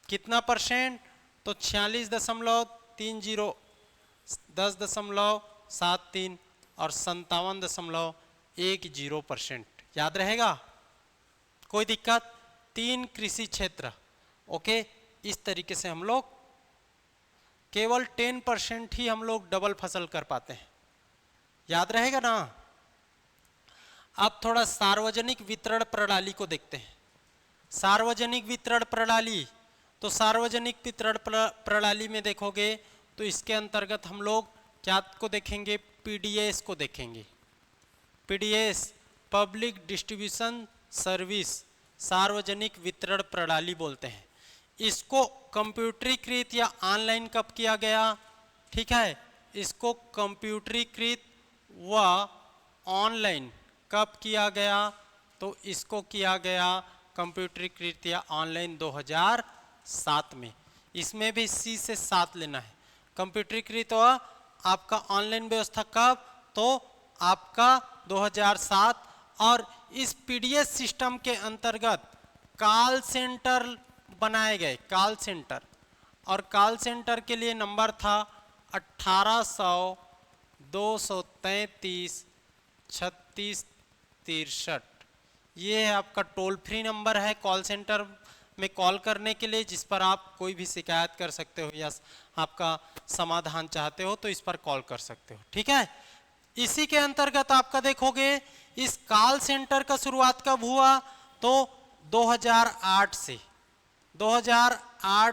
Speaker 1: कितना परसेंट तो 46.30, 10.73 और 57.10%। याद रहेगा, कोई दिक्कत। 3 कृषि क्षेत्र। ओके, इस तरीके से हम लोग केवल 10% ही हम लोग डबल फसल कर पाते हैं, याद रहेगा ना। अब थोड़ा सार्वजनिक वितरण प्रणाली को देखते हैं। सार्वजनिक वितरण प्रणाली तो सार्वजनिक वितरण प्रणाली में देखोगे तो इसके अंतर्गत हम लोग क्या को देखेंगे, पीडीएस को देखेंगे। पीडीएस पब्लिक डिस्ट्रीब्यूशन सर्विस, सार्वजनिक वितरण प्रणाली बोलते हैं। इसको कंप्यूटरीकृत या ऑनलाइन कब किया गया, ठीक है, इसको कंप्यूटरीकृत व ऑनलाइन कब किया गया, तो इसको किया गया कंप्यूटरीकृत या ऑनलाइन 2007 में। इसमें भी सी से 7 लेना है। कंप्यूटरीकृत व आपका ऑनलाइन व्यवस्था कब, तो आपका 2007। और इस पीडीएस सिस्टम के अंतर्गत कॉल सेंटर बनाए गए, कॉल सेंटर, और कॉल सेंटर के लिए नंबर था 1800 233 36 63। ये है आपका टोल फ्री नंबर है कॉल सेंटर में कॉल करने के लिए, जिस पर आप कोई भी शिकायत कर सकते हो या आपका समाधान चाहते हो तो इस पर कॉल कर सकते हो, ठीक है। इसी के अंतर्गत आपका देखोगे इस कॉल सेंटर का शुरुआत कब हुआ, तो 2008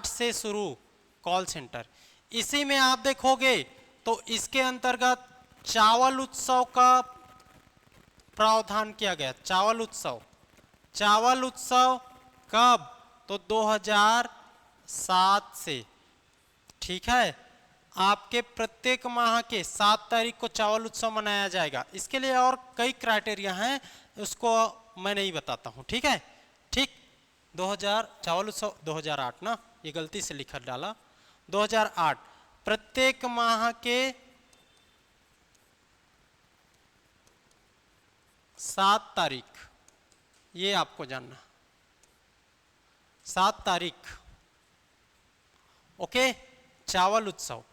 Speaker 1: से शुरू कॉल सेंटर। इसी में आप देखोगे तो इसके अंतर्गत चावल उत्सव का प्रावधान किया गया। चावल उत्सव कब, तो 2007 से, ठीक है। आपके प्रत्येक माह के 7 तारीख को चावल उत्सव मनाया जाएगा। इसके लिए और कई क्राइटेरिया हैं, उसको मैं नहीं बताता हूं, ठीक है। ठीक, 2000 चावल उत्सव 2008 ना, ये गलती से लिखा डाला, 2008 प्रत्येक माह के 7 तारीख, ये आपको जानना, 7 तारीख, ओके, चावल उत्सव।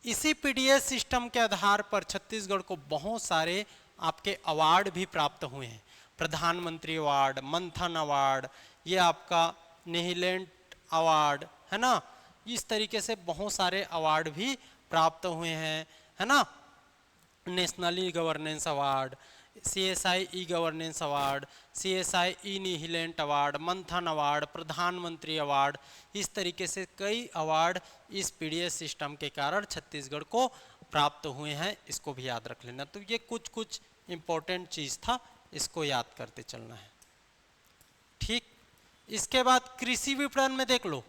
Speaker 1: इसी पीडीएस सिस्टम के आधार पर छत्तीसगढ़ को बहुत सारे आपके अवार्ड भी प्राप्त हुए हैं। प्रधानमंत्री अवार्ड, मंथन अवार्ड, ये आपका नेहिलेंट अवार्ड है ना, इस तरीके से बहुत सारे अवार्ड भी प्राप्त हुए हैं, है ना। National e governance award, CSI e governance award, CSI ई निहिलेंट अवार्ड, मंथन अवार्ड, प्रधानमंत्री अवार्ड, इस तरीके से कई अवार्ड इस पीडीएस सिस्टम के कारण छत्तीसगढ़ को प्राप्त हुए हैं। इसको भी याद रख लेना। तो ये कुछ इम्पोर्टेंट चीज़ था, इसको याद करते चलना है, ठीक। इसके बाद कृषि विपणन में देख लो,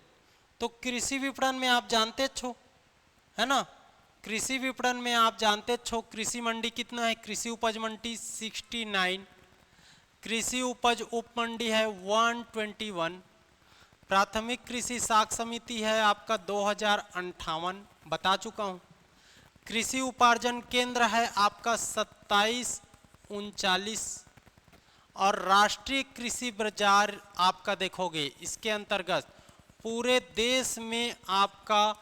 Speaker 1: तो कृषि विपणन में आप जानते छो, है ना, कृषि विपणन में आप जानते छो कृषि मंडी कितना है, कृषि उपज मंडी 69, कृषि उपज उप मंडी है 121, प्राथमिक कृषि साख समिति है आपका 2058, बता चुका हूँ। कृषि उपार्जन केंद्र है आपका 2739, और राष्ट्रीय कृषि बाजार आपका देखोगे इसके अंतर्गत पूरे देश में आपका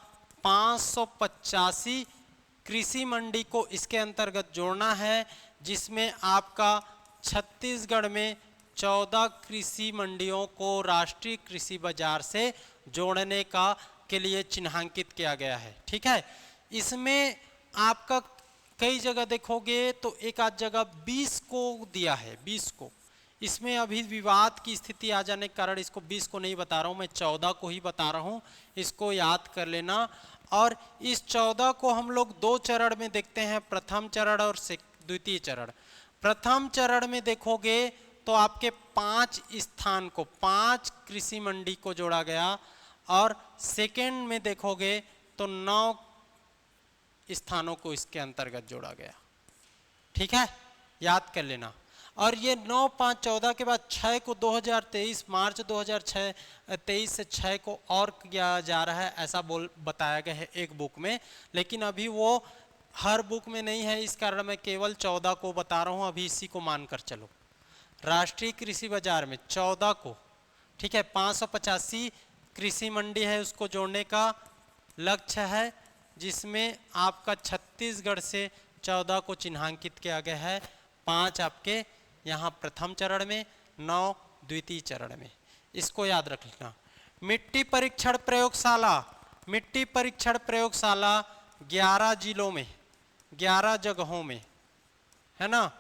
Speaker 1: 585 कृषि मंडी को इसके अंतर्गत जोड़ना है, जिसमें आपका छत्तीसगढ़ में 14 कृषि मंडियों को राष्ट्रीय कृषि बाजार से जोड़ने का के लिए चिन्हांकित किया गया है, ठीक है। इसमें आपका कई जगह देखोगे तो एक आध जगह 20 को दिया है, 20 को। इसमें अभी विवाद की स्थिति आ जाने के कारण इसको 20 को नहीं बता रहा हूँ, मैं 14 को ही बता रहा हूँ, इसको याद कर लेना। और इस 14 को हम लोग 2 चरण में देखते हैं, प्रथम चरण और द्वितीय चरण। प्रथम चरण में देखोगे तो आपके 5 स्थान को, 5 कृषि मंडी को जोड़ा गया, और सेकेंड में देखोगे तो 9 स्थानों को इसके अंतर्गत जोड़ा गया, ठीक है, याद कर लेना। और ये 9, 5, 14 के बाद 6 को 2023 मार्च 2023 से 6 को और किया जा रहा है, ऐसा बताया गया है एक बुक में, लेकिन अभी वो हर बुक में नहीं है, इस कारण मैं केवल 14 को बता रहा हूँ, अभी इसी को मानकर चलो। राष्ट्रीय कृषि बाजार में 14 को, ठीक है, 585 कृषि मंडी है, उसको जोड़ने का लक्ष्य है, जिसमें आपका छत्तीसगढ़ से 14 को चिन्हांकित किया गया है, 5 आपके यहाँ प्रथम चरण में, 9 द्वितीय चरण में, इसको याद रख लेना। मिट्टी परीक्षण प्रयोगशाला, मिट्टी परीक्षण प्रयोगशाला 11 जिलों में, 11 जगहों में, है ना,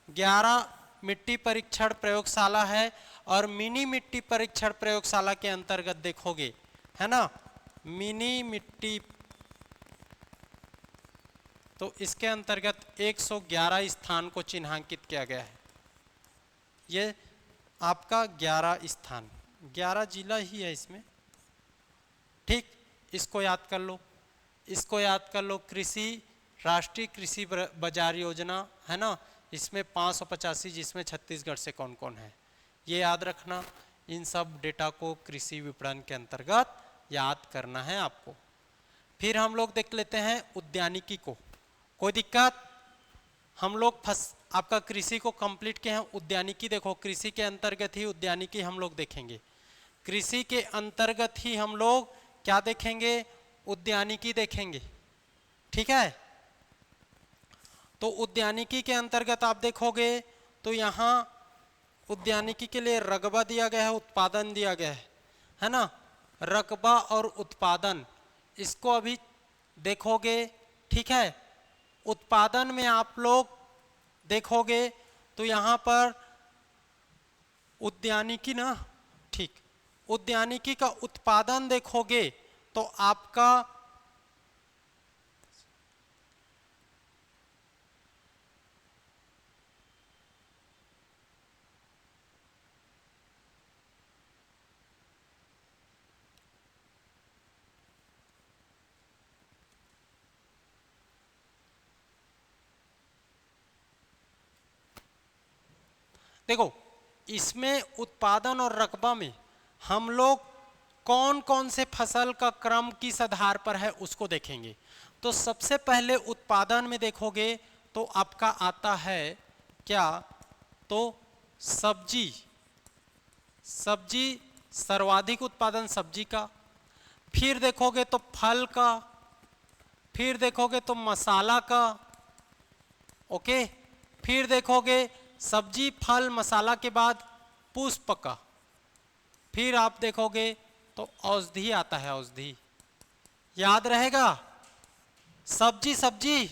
Speaker 1: 11 मिट्टी परीक्षण प्रयोगशाला है। और मिनी मिट्टी परीक्षण प्रयोगशाला के अंतर्गत देखोगे है ना, मिनी मिट्टी, तो इसके अंतर्गत 111 स्थान को चिन्हांकित किया गया है। ये आपका 11 स्थान, 11 जिला ही है इसमें, ठीक, इसको याद कर लो, इसको याद कर लो। कृषि, राष्ट्रीय कृषि बाजार योजना है ना, इसमें 585, जिसमें छत्तीसगढ़ से कौन कौन है, ये याद रखना। इन सब डेटा को कृषि विपणन के अंतर्गत याद करना है आपको। फिर हम लोग देख लेते हैं उद्यानिकी को, कोई दिक्कत? हम लोग आपका कृषि को कंप्लीट किए हैं। उद्यानिकी देखो, कृषि के अंतर्गत ही उद्यानिकी हम लोग देखेंगे, कृषि के अंतर्गत ही हम लोग क्या देखेंगे, उद्यानिकी देखेंगे, ठीक है। तो उद्यानिकी के अंतर्गत आप देखोगे तो यहाँ उद्यानिकी के लिए रकबा दिया गया है, उत्पादन दिया गया है ना, रकबा और उत्पादन, इसको अभी देखोगे, ठीक है। उत्पादन में आप लोग देखोगे तो यहाँ पर उद्यानिकी ना, ठीक, उद्यानिकी का उत्पादन देखोगे तो आपका देखो, इसमें उत्पादन और रकबा में हम लोग कौन कौन से फसल का क्रम किस आधार पर है उसको देखेंगे। तो सबसे पहले उत्पादन में देखोगे तो आपका आता है क्या, तो सब्जी, सब्जी सर्वाधिक उत्पादन सब्जी का, फिर देखोगे तो फल का, फिर देखोगे तो मसाला का, ओके, फिर देखोगे सब्जी फल मसाला के बाद पुष्प का, फिर आप देखोगे तो औषधि आता है, औषधि याद रहेगा, सब्जी सब्जी,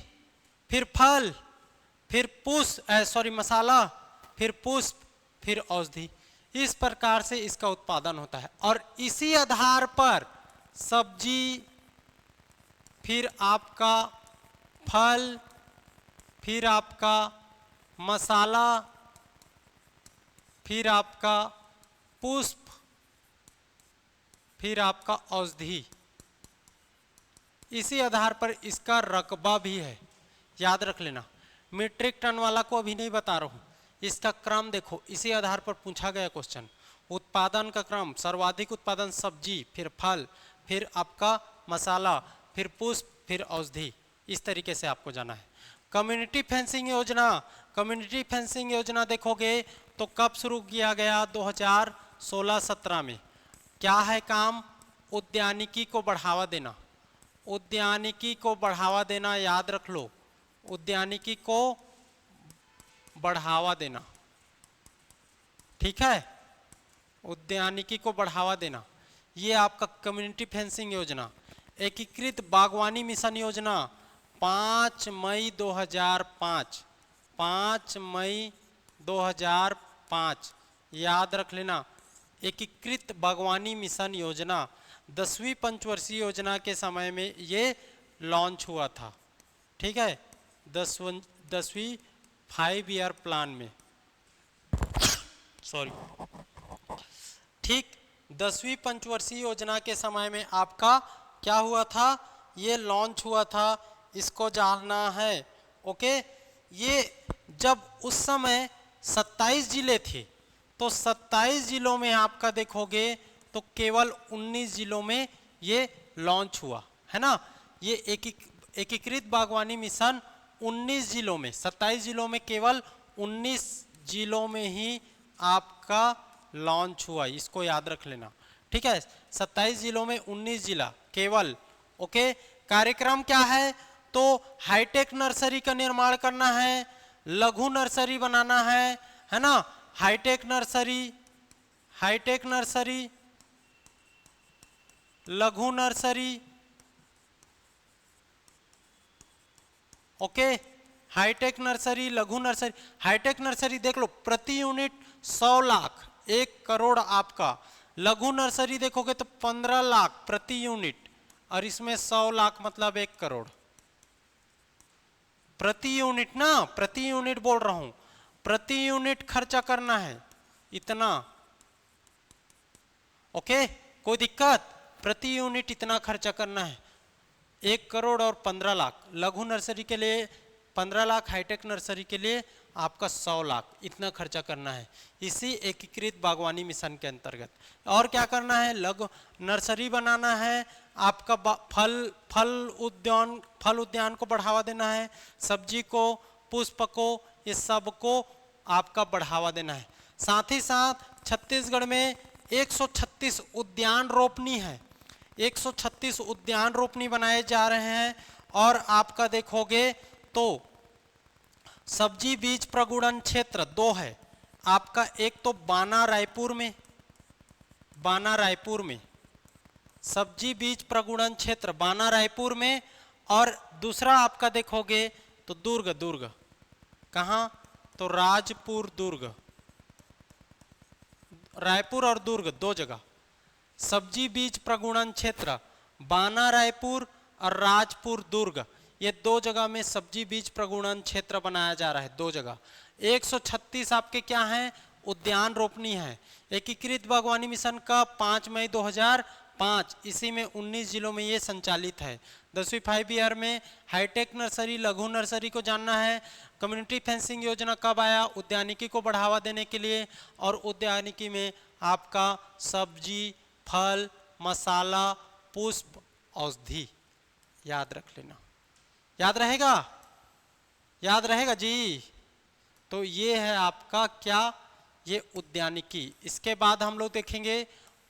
Speaker 1: फिर फल, फिर पुष्प सॉरी मसाला, फिर पुष्प, फिर औषधि, इस प्रकार से इसका उत्पादन होता है। और इसी आधार पर सब्जी, फिर आपका फल, फिर आपका मसाला, फिर आपका पुष्प, फिर आपका औषधि, इसी आधार पर इसका रकबा भी है, याद रख लेना। मीट्रिक टन वाला को अभी नहीं बता रहा हूं, इसका क्रम देखो, इसी आधार पर पूछा गया क्वेश्चन। उत्पादन का क्रम, सर्वाधिक उत्पादन सब्जी, फिर फल, फिर आपका मसाला, फिर पुष्प, फिर औषधि, इस तरीके से आपको जाना है। कम्युनिटी फेंसिंग योजना, कम्युनिटी फेंसिंग योजना देखोगे तो कब शुरू किया गया, 2016-17 में। क्या है काम, उद्यानिकी को बढ़ावा देना, उद्यानिकी को बढ़ावा देना, याद रख लो, उद्यानिकी को बढ़ावा देना, ठीक है, उद्यानिकी को बढ़ावा देना, ये आपका कम्युनिटी फेंसिंग योजना। एकीकृत बागवानी मिशन योजना 5 मई 2005, 5 मई 2005, याद रख लेना। एकीकृत बागवानी मिशन योजना 10वीं पंचवर्षीय योजना के समय में ये लॉन्च हुआ था, ठीक है, 10वीं 5 ईयर प्लान में, सॉरी, ठीक, 10वीं पंचवर्षीय योजना के समय में आपका क्या हुआ था, ये लॉन्च हुआ था, इसको जानना है, ओके। ये जब उस समय 27 जिले थे, तो 27 जिलों में आपका देखोगे तो केवल 19 जिलों में ये लॉन्च हुआ है ना। ये एकीकृत बागवानी मिशन 19 जिलों में, 27 जिलों में केवल 19 जिलों में ही आपका लॉन्च हुआ, इसको याद रख लेना, ठीक है। 27 जिलों में 19 जिला केवल, ओके। कार्यक्रम क्या है, तो हाईटेक नर्सरी का निर्माण करना है, लघु नर्सरी बनाना है ना, हाईटेक नर्सरी, हाईटेक नर्सरी, लघु नर्सरी, ओके, हाईटेक नर्सरी, लघु नर्सरी। हाईटेक नर्सरी देख लो, प्रति यूनिट 100 लाख, 1 करोड़ आपका लघु नर्सरी देखोगे तो 15 लाख प्रति यूनिट, और इसमें 100 लाख मतलब 1 करोड़ प्रति यूनिट ना, प्रति यूनिट बोल रहा हूं, प्रति यूनिट खर्चा करना है इतना। ओके, कोई दिक्कत? प्रति यूनिट इतना खर्चा करना है, 1 करोड़ और 15 लाख। लघु नर्सरी के लिए 15 लाख, हाईटेक नर्सरी के लिए आपका 100 लाख, इतना खर्चा करना है इसी एकीकृत बागवानी मिशन के अंतर्गत। और क्या करना है? लघु नर्सरी बनाना है, आपका फल उद्यान को बढ़ावा देना है, सब्जी को, पुष्प को, ये सब को आपका बढ़ावा देना है। साथ ही साथ छत्तीसगढ़ में 136 उद्यान रोपनी है, 136 उद्यान रोपनी बनाए जा रहे हैं। और आपका देखोगे तो सब्जी बीज प्रगुणन क्षेत्र 2 है आपका, एक तो बाना रायपुर में, बाना रायपुर में सब्जी बीज प्रगुणन क्षेत्र बाना रायपुर में, और दूसरा आपका देखोगे तो दुर्ग कहाँ? तो राजपुर दुर्ग, रायपुर और दुर्ग 2 जगह सब्जी बीज प्रगुणन क्षेत्र, बाना रायपुर और राजपुर दुर्ग, ये 2 जगह में सब्जी बीज प्रगुणन क्षेत्र बनाया जा रहा है, 2 जगह। 136 आपके क्या हैं? उद्यान रोपनी है। एकीकृत बागवानी मिशन का 5 मई 2005, इसी में 19 जिलों में ये संचालित है। 10वीं 5 ईयर में हाईटेक नर्सरी, लघु नर्सरी को जानना है। कम्युनिटी फेंसिंग योजना कब आया? उद्यानिकी को बढ़ावा देने के लिए, और उद्यानिकी में आपका सब्जी, फल, मसाला, पुष्प, औषधि, याद रख लेना। याद रहेगा? याद रहेगा जी? तो ये है आपका क्या? ये उद्यानिकी। इसके बाद हम लोग देखेंगे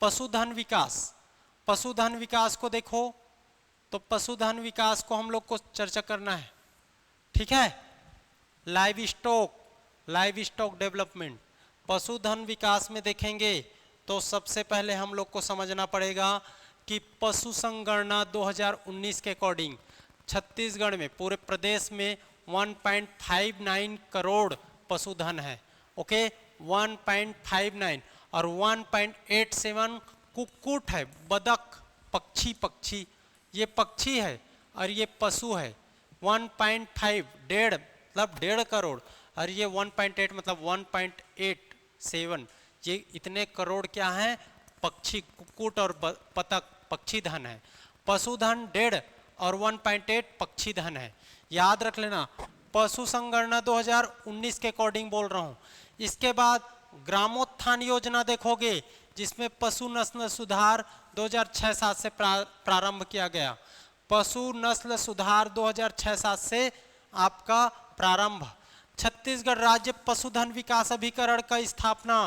Speaker 1: पशुधन विकास। पशुधन विकास को देखो तो पशुधन विकास को हम लोग को चर्चा करना है, ठीक है? Live stock development. पशुधन विकास में देखेंगे तो सबसे पहले हम लोग को समझना पड़ेगा कि पशु संगणना 2019 के अकॉर्डिंग छत्तीसगढ़ में पूरे प्रदेश में 1.59 करोड़ पशुधन है। ओके, 1.59 और 1.87 कुक्कुट है, बदक, पक्षी, ये पक्षी है और ये पशु है। 1.5 डेढ़ मतलब 1.5 करोड़, और ये 1.8 मतलब 1.87, ये इतने करोड़ क्या है? पक्षी, कुक्कुट और बतख, पक्षी धन है। पशुधन 1.5 और 1.8 पक्षी धन है, याद रख लेना। पशु संगणना 2019 के अकॉर्डिंग बोल रहा हूँ। इसके बाद ग्रामोत्थान योजना देखोगे, जिसमें पशु नस्ल सुधार 2006-07 से प्रारंभ किया गया। पशु नस्ल सुधार 2006-07 से आपका प्रारंभ। छत्तीसगढ़ राज्य पशुधन विकास अभिकरण का स्थापना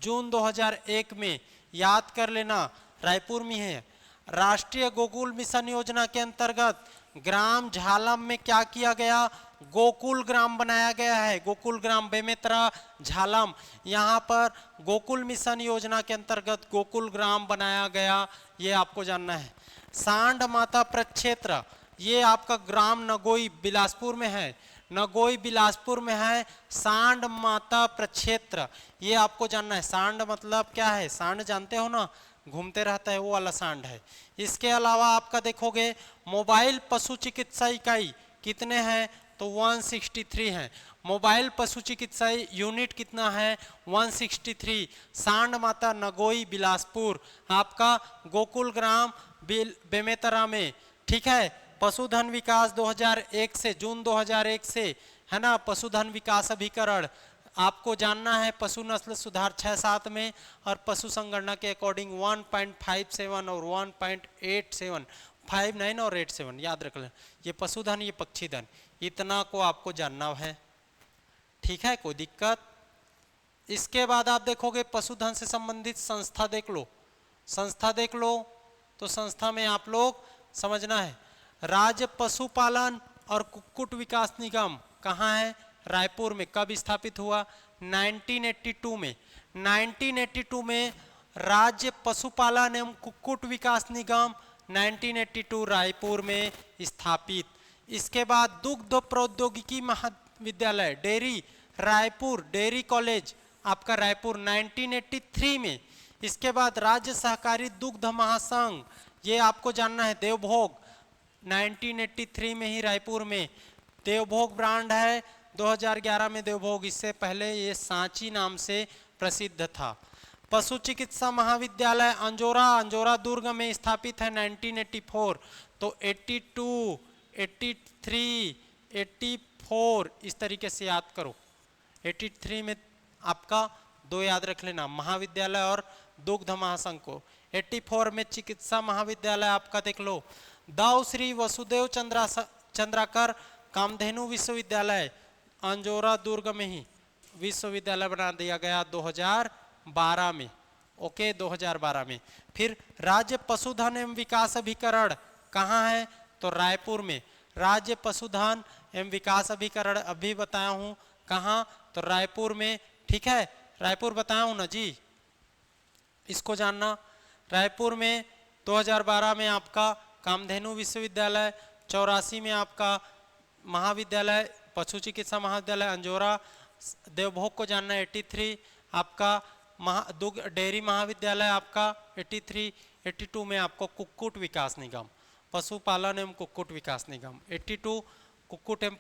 Speaker 1: जून 2001 में, याद कर लेना, रायपुर में है। राष्ट्रीय गोकुल मिशन योजना के अंतर्गत ग्राम झालम में क्या किया गया? गोकुल ग्राम बनाया गया है। गोकुल ग्राम बेमेतरा झालम, यहाँ पर गोकुल मिशन योजना के अंतर्गत गोकुल ग्राम बनाया गया, ये आपको जानना है। सांड माता प्रक्षेत्र, ये आपका ग्राम नगोई बिलासपुर में है, नगोई बिलासपुर में है सांड माता प्रक्षेत्र, ये आपको जानना है। सांड मतलब क्या है? सांड जानते हो ना, घूमते रहता है, वो वाला सांड है। इसके अलावा आपका देखोगे मोबाइल पशु चिकित्सा इकाई कितने हैं? तो 163 हैं। मोबाइल पशु चिकित्सा यूनिट कितना है? 163। सांड माता नगोई बिलासपुर, आपका गोकुल ग्राम बेमेतरा में, ठीक है। पशुधन विकास 2001 से, जून 2001 से है ना, पशुधन विकास अभिकरण आपको जानना है। पशु नस्ल सुधार 6-7 में, और पशु संगणना के अकॉर्डिंग 1.57 और 1.87, 59 और 87, याद रख लें। ये पशुधन, ये पक्षीधन, इतना को आपको जानना है, ठीक है? कोई दिक्कत? इसके बाद आप देखोगे पशुधन से संबंधित संस्था देख लो, संस्था देख लो। तो संस्था में आप लोग समझना है, राज्य पशुपालन और कुक्कुट विकास निगम कहाँ है? रायपुर में। कब स्थापित हुआ? 1982 में। 1982 में राज्य पशुपालन एवं कुक्कुट विकास निगम 1982 रायपुर में स्थापित। इसके बाद दुग्ध प्रौद्योगिकी महाविद्यालय डेयरी रायपुर, डेयरी कॉलेज आपका रायपुर 1983 में इसके बाद राज्य सहकारी दुग्ध महासंघ, ये आपको जानना है। देवभोग 1983 में ही रायपुर में देवभोग ब्रांड है, 2011 में देवभोग, इससे पहले ये सांची नाम से प्रसिद्ध था। पशु चिकित्सा महाविद्यालय अंजोरा, अंजोरा दुर्ग में स्थापित है 1984, तो 82, 83, 84 इस तरीके से याद करो। 83 में आपका 2 याद रख लेना, महाविद्यालय और दुग्ध महासंघ को। 84 में चिकित्सा महाविद्यालय आपका देख लो। दाऊ श्री वसुदेव चंद्राकर कामधेनु विश्वविद्यालय अंजोरा दुर्ग में ही विश्वविद्यालय बना दिया गया 2012 में। ओके, 2012 में। फिर राज्य पशुधन एवं विकास अभिकरण कहाँ है? तो रायपुर में। राज्य पशुधन एवं विकास अभिकरण अभी बताया हूँ कहाँ, तो रायपुर में। ठीक है, रायपुर बताया हूँ ना जी, इसको जानना। रायपुर में 2012 में आपका कामधेनु विश्वविद्यालय, 84 में आपका महाविद्यालय पशु चिकित्सा महाविद्यालय अंजोरा। देवभोग को जानना है 83, आपका दुग्ध डेयरी महाविद्यालय आपका 83। 82 में आपको कुक्कुट विकास निगम, पशुपालन एवं कुक्कुट विकास निगम। 82 कुक्कुट एवं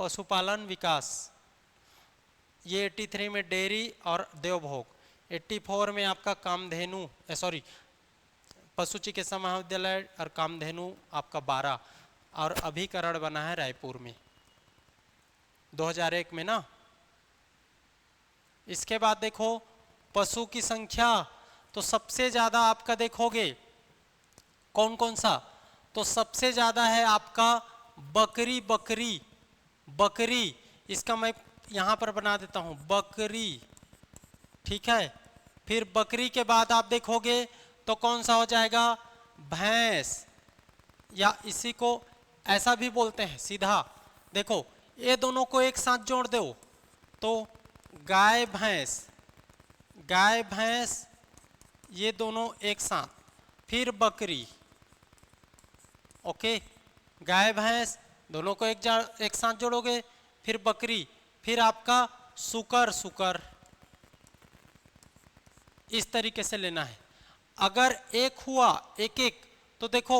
Speaker 1: पशुपालन विकास, ये 83 में डेयरी और देवभोग। 84 में आपका कामधेनु पशु चिकित्सा महाविद्यालय और कामधेनु आपका 12, और अभिकरण बना है रायपुर में 2001 में ना। इसके बाद देखो पशु की संख्या, तो सबसे ज्यादा आपका देखोगे कौन कौन सा, तो सबसे ज्यादा है आपका बकरी। बकरी बकरी इसका मैं यहां पर बना देता हूं, बकरी। ठीक है, फिर बकरी के बाद आप देखोगे तो कौन सा हो जाएगा? भैंस, या इसी को ऐसा भी बोलते हैं सीधा। देखो ये दोनों को एक साथ जोड़ दो तो गाय भैंस, गाय भैंस, ये दोनों एक साथ, फिर बकरी। ओके, गाय भैंस दोनों को एक साथ जोड़ोगे, फिर बकरी, फिर आपका सुकर। सुकर इस तरीके से लेना है। अगर एक हुआ एक एक, तो देखो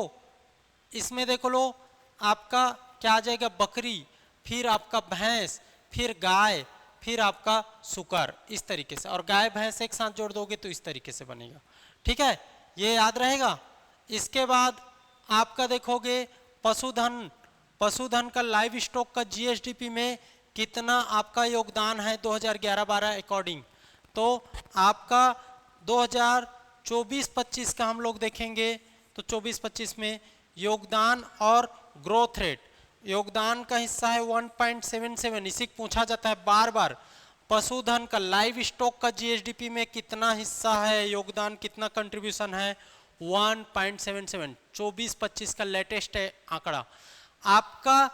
Speaker 1: इसमें देखो लो आपका क्या आ जाएगा? बकरी, फिर आपका भैंस, फिर गाय, फिर आपका सुकर, इस तरीके से। और गाय भैंस एक साथ जोड़ दोगे तो इस तरीके से बनेगा। ठीक है, ये याद रहेगा। इसके बाद आपका देखोगे पशुधन। पशुधन का लाइव स्टॉक का जीएसडीपी में कितना आपका योगदान है 2011-12 अकॉर्डिंग, तो आपका 2024-25 का हम लोग देखेंगे तो 24-25 में योगदान और ग्रोथ रेट, योगदान का हिस्सा है 1.77। इसी पूछा जाता है बार बार, पशुधन का लाइव स्टॉक का जीएसडीपी में कितना हिस्सा है, योगदान कितना कंट्रीब्यूशन है? 1.77। 24-25 का लेटेस्ट है आंकड़ा। आपका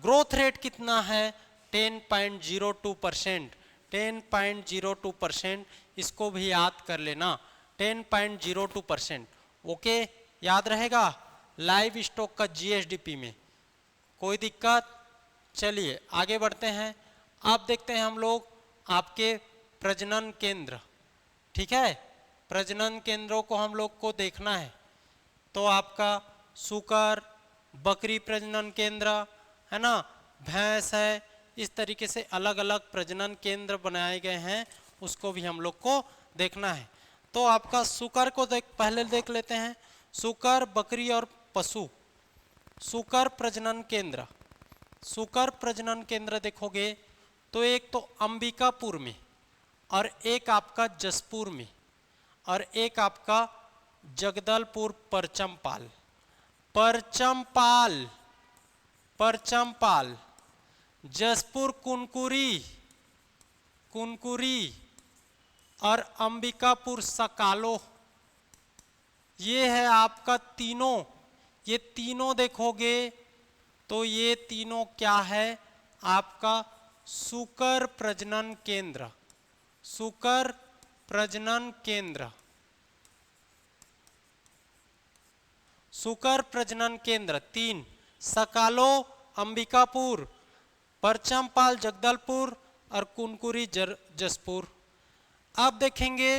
Speaker 1: ग्रोथ रेट कितना है? 10.02%। 10.02%, इसको भी याद कर लेना, 10.02%। ओके, याद रहेगा लाइव स्टॉक का जीएसडीपी में। कोई दिक्कत? चलिए आगे बढ़ते हैं। अब देखते हैं हम लोग आपके प्रजनन केंद्र। ठीक है, प्रजनन केंद्रों को हम लोग को देखना है। तो आपका सुकर, बकरी प्रजनन केंद्र है ना, भैंस है, इस तरीके से अलग अलग प्रजनन केंद्र बनाए गए हैं, उसको भी हम लोग को देखना है। तो आपका सुकर को पहले देख लेते हैं। सुकर, बकरी और पशु। सुकर प्रजनन केंद्र, सुकर प्रजनन केंद्र देखोगे तो एक तो अंबिकापुर में, और एक आपका जसपुर में, और एक आपका जगदलपुर परचमपाल। परचमपाल, परचमपाल, जसपुर कुनकुरी, कुनकुरी, और अंबिकापुर सकालो। ये है आपका तीनों। ये तीनों देखोगे तो ये तीनों क्या है? आपका सुकर प्रजनन केंद्र। सुकर प्रजनन केंद्र, सुकर प्रजनन केंद्र तीन, सकालो अंबिकापुर, परचमपाल जगदलपुर और कुनकुरी जसपुर। अब देखेंगे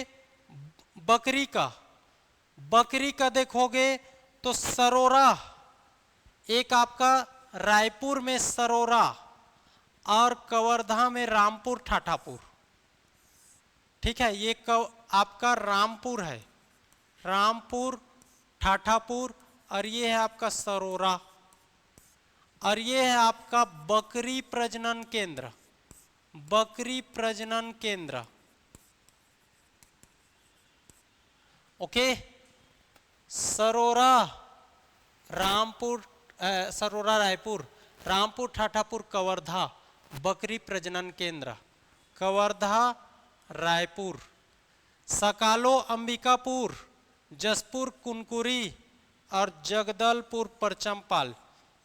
Speaker 1: बकरी का देखोगे तो सरोरा, एक आपका रायपुर में सरोरा और कवर्धा में रामपुर ठाठापुर। ठीक है, ये आपका रामपुर है, रामपुर ठाठापुर, और ये है आपका सरोरा, और ये है आपका बकरी प्रजनन केंद्र, बकरी प्रजनन केंद्र। ओके, सरोरा रामपुर, सरोरा रायपुर, रामपुर ठाठापुर कवर्धा बकरी प्रजनन केंद्र, कवर्धा रायपुर। सकालो अंबिकापुर, जसपुर कुनकुरी और जगदलपुर परचमपाल,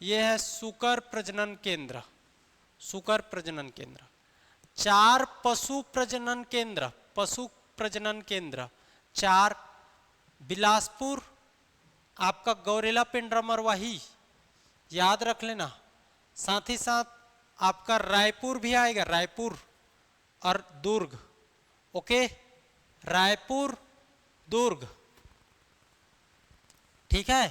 Speaker 1: ये है सुकर प्रजनन केंद्र, सुकर प्रजनन केंद्र। 4 पशु प्रजनन केंद्र, पशु प्रजनन केंद्र 4, बिलासपुर आपका गौरेला पेंड्रा मरवाही, याद रख लेना। साथ ही साथ आपका रायपुर भी आएगा, रायपुर और दुर्ग। ओके, रायपुर दुर्ग। ठीक है,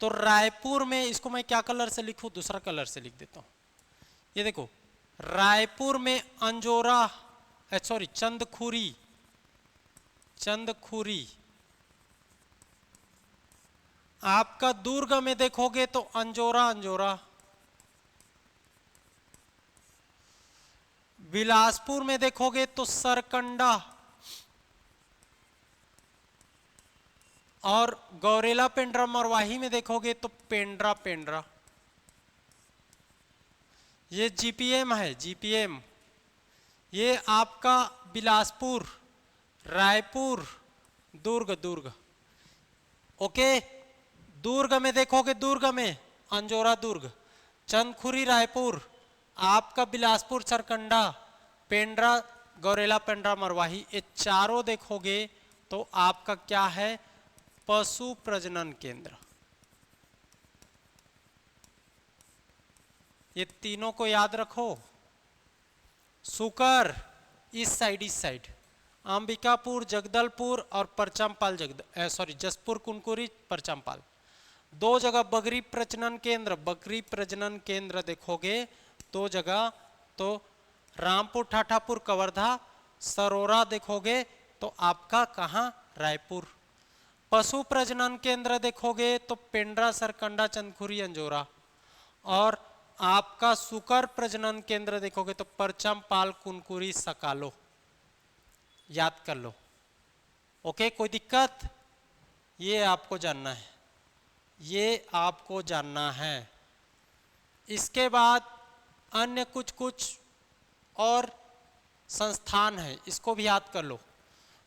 Speaker 1: तो रायपुर में इसको मैं क्या कलर से लिखूं, दूसरा कलर से लिख देता हूं। ये देखो, रायपुर में अंजोरा, सॉरी चंदखुरी, चंदखुरी। आपका दुर्ग में देखोगे तो अंजोरा, अंजोरा। बिलासपुर में देखोगे तो सरकंडा, और गौरेला पेंड्रा मरवाही में देखोगे तो पेंड्रा, पेंड्रा। ये जीपीएम है, जीपीएम। ये आपका बिलासपुर, रायपुर, दुर्ग, दुर्ग। ओके, दुर्ग में देखोगे, दुर्ग में अंजोरा दुर्ग, चंदखुरी रायपुर, आपका बिलासपुर सरकंडा, पेंड्रा गौरेला पेंड्रा मरवाही, ये चारों देखोगे तो आपका क्या है, पशु प्रजनन केंद्र। ये तीनों को याद रखो। सुकर इस साइड, इस साइड, अंबिकापुर, जगदलपुर और परचमपाल, जसपुर कुनकुरी परचमपाल, 2 जगह बकरी प्रजनन केंद्र, बकरी प्रजनन केंद्र देखोगे 2 जगह, तो रामपुर ठाठापुर कवर्धा, सरोरा देखोगे तो आपका कहाँ, रायपुर। पशु प्रजनन केंद्र देखोगे तो पेंड्रा, सरकंडा, चंदखुरी, अंजोरा, और आपका सुकर प्रजनन केंद्र देखोगे तो परचमपाल, कुनकुरी, सकालो, याद कर लो। ओके, कोई दिक्कत? ये आपको जानना है, ये आपको जानना है। इसके बाद अन्य कुछ कुछ और संस्थान है, इसको भी याद कर लो।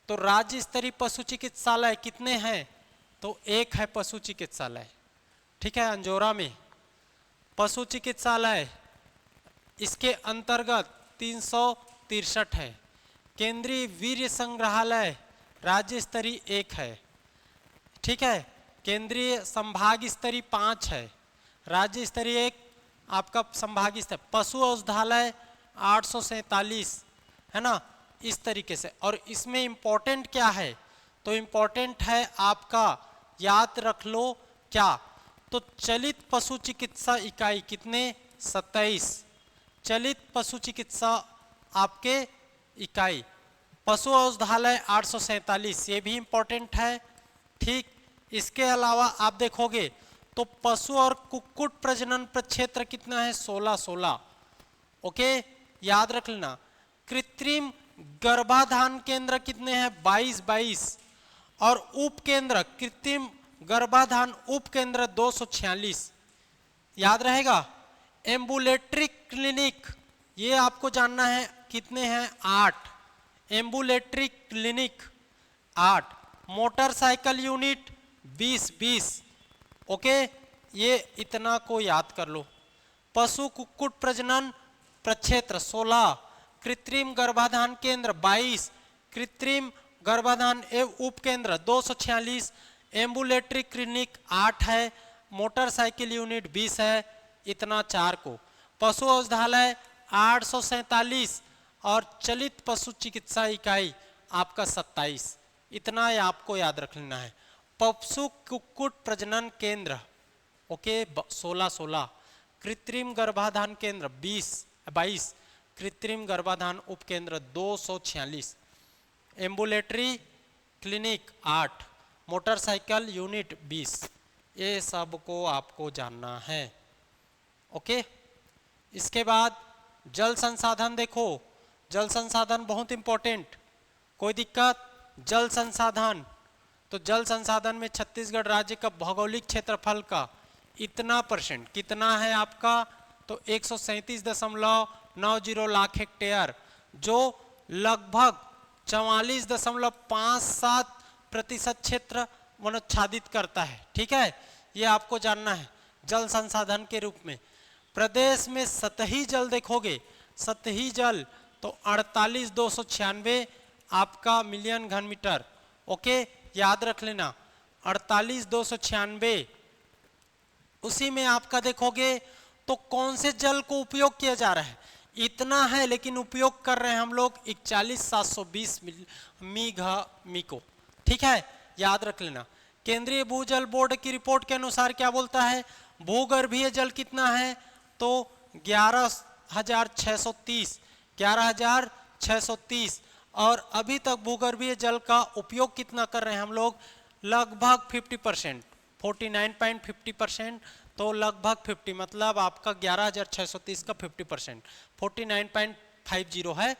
Speaker 1: तो राज्य स्तरीय पशु चिकित्सालय कितने हैं, तो 1 है पशु चिकित्सालय। ठीक है, अंजोरा में पशु चिकित्सालय, इसके अंतर्गत 363 है। केंद्रीय वीर्य संग्रहालय राज्य स्तरीय 1 है। ठीक है, केंद्रीय संभाग स्तरीय 5 है, राज्य स्तरीय 1 आपका संभाग स्तर। पशु औषधालय 847 है ना, इस तरीके से। और इसमें इंपॉर्टेंट क्या है, तो इंपॉर्टेंट है आपका, याद रख लो क्या, तो चलित पशु चिकित्सा इकाई कितने, 27 चलित पशु चिकित्सा आपके इकाई। पशु औषधालय 847, ये भी इंपॉर्टेंट है। ठीक, इसके अलावा आप देखोगे तो पशु और कुक्कुट प्रजनन प्रक्षेत्र कितना है, 16। ओके, याद रख लेना। कृत्रिम गर्भाधान केंद्र कितने हैं, 22। और उप केंद्र, कृत्रिम गर्भाधान उप केंद्र 246, याद रहेगा। एम्बुलेटरी क्लिनिक, ये आपको जानना है, कितने हैं, 8 ambulatory clinic 8। Motorcycle unit 20। Okay, ये इतना को याद कर लो। पशु कुक्कुट प्रजनन प्रक्षेत्र 16, कृत्रिम गर्भाधान केंद्र 22, कृत्रिम गर्भाधान एवं उप केंद्र 246, एम्बुलेटरी क्लिनिक 8 है, मोटरसाइकिल यूनिट 20 है। इतना 4 को। पशु औषधालय 847 और चलित पशु चिकित्सा इकाई आपका 27। इतना ही आपको याद रख लेना है। पशु कुक्कुट प्रजनन केंद्र ओके 16 कृत्रिम गर्भाधान केंद्र 22, कृत्रिम गर्भाधान उपकेंद्र 246, एम्बुलेटरी क्लिनिक 8, मोटरसाइकिल यूनिट 20। ये सब को आपको जानना है। ओके, इसके बाद जल संसाधन देखो, जल संसाधन बहुत इंपॉर्टेंट। कोई दिक्कत? जल संसाधन, तो जल संसाधन में छत्तीसगढ़ राज्य का भौगोलिक क्षेत्रफल का इतना परसेंट कितना है आपका, तो 137.90 लाख हेक्टेयर, जो लगभग 44.57% क्षेत्र वनोच्छादित करता है। ठीक है, ये आपको जानना है जल संसाधन के रूप में। प्रदेश में सतही जल देखोगे, सतही जल तो 48,296 आपका मिलियन घन मीटर। ओके, याद रख लेना 48,296। उसी में आपका देखोगे तो कौन से जल को उपयोग किया जा रहा है, इतना है, लेकिन उपयोग कर रहे हैं हम लोग 41,720 मी को। ठीक है, याद रख लेना। केंद्रीय भूजल बोर्ड की रिपोर्ट के अनुसार क्या बोलता है, भूगर्भीय जल कितना है, तो 11,630 और अभी तक भूगर्भीय जल का उपयोग कितना कर रहे हैं हम लोग, लगभग 50%, 49.50%, तो लगभग 50 मतलब आपका 11,630 का 50%, 49.50 है।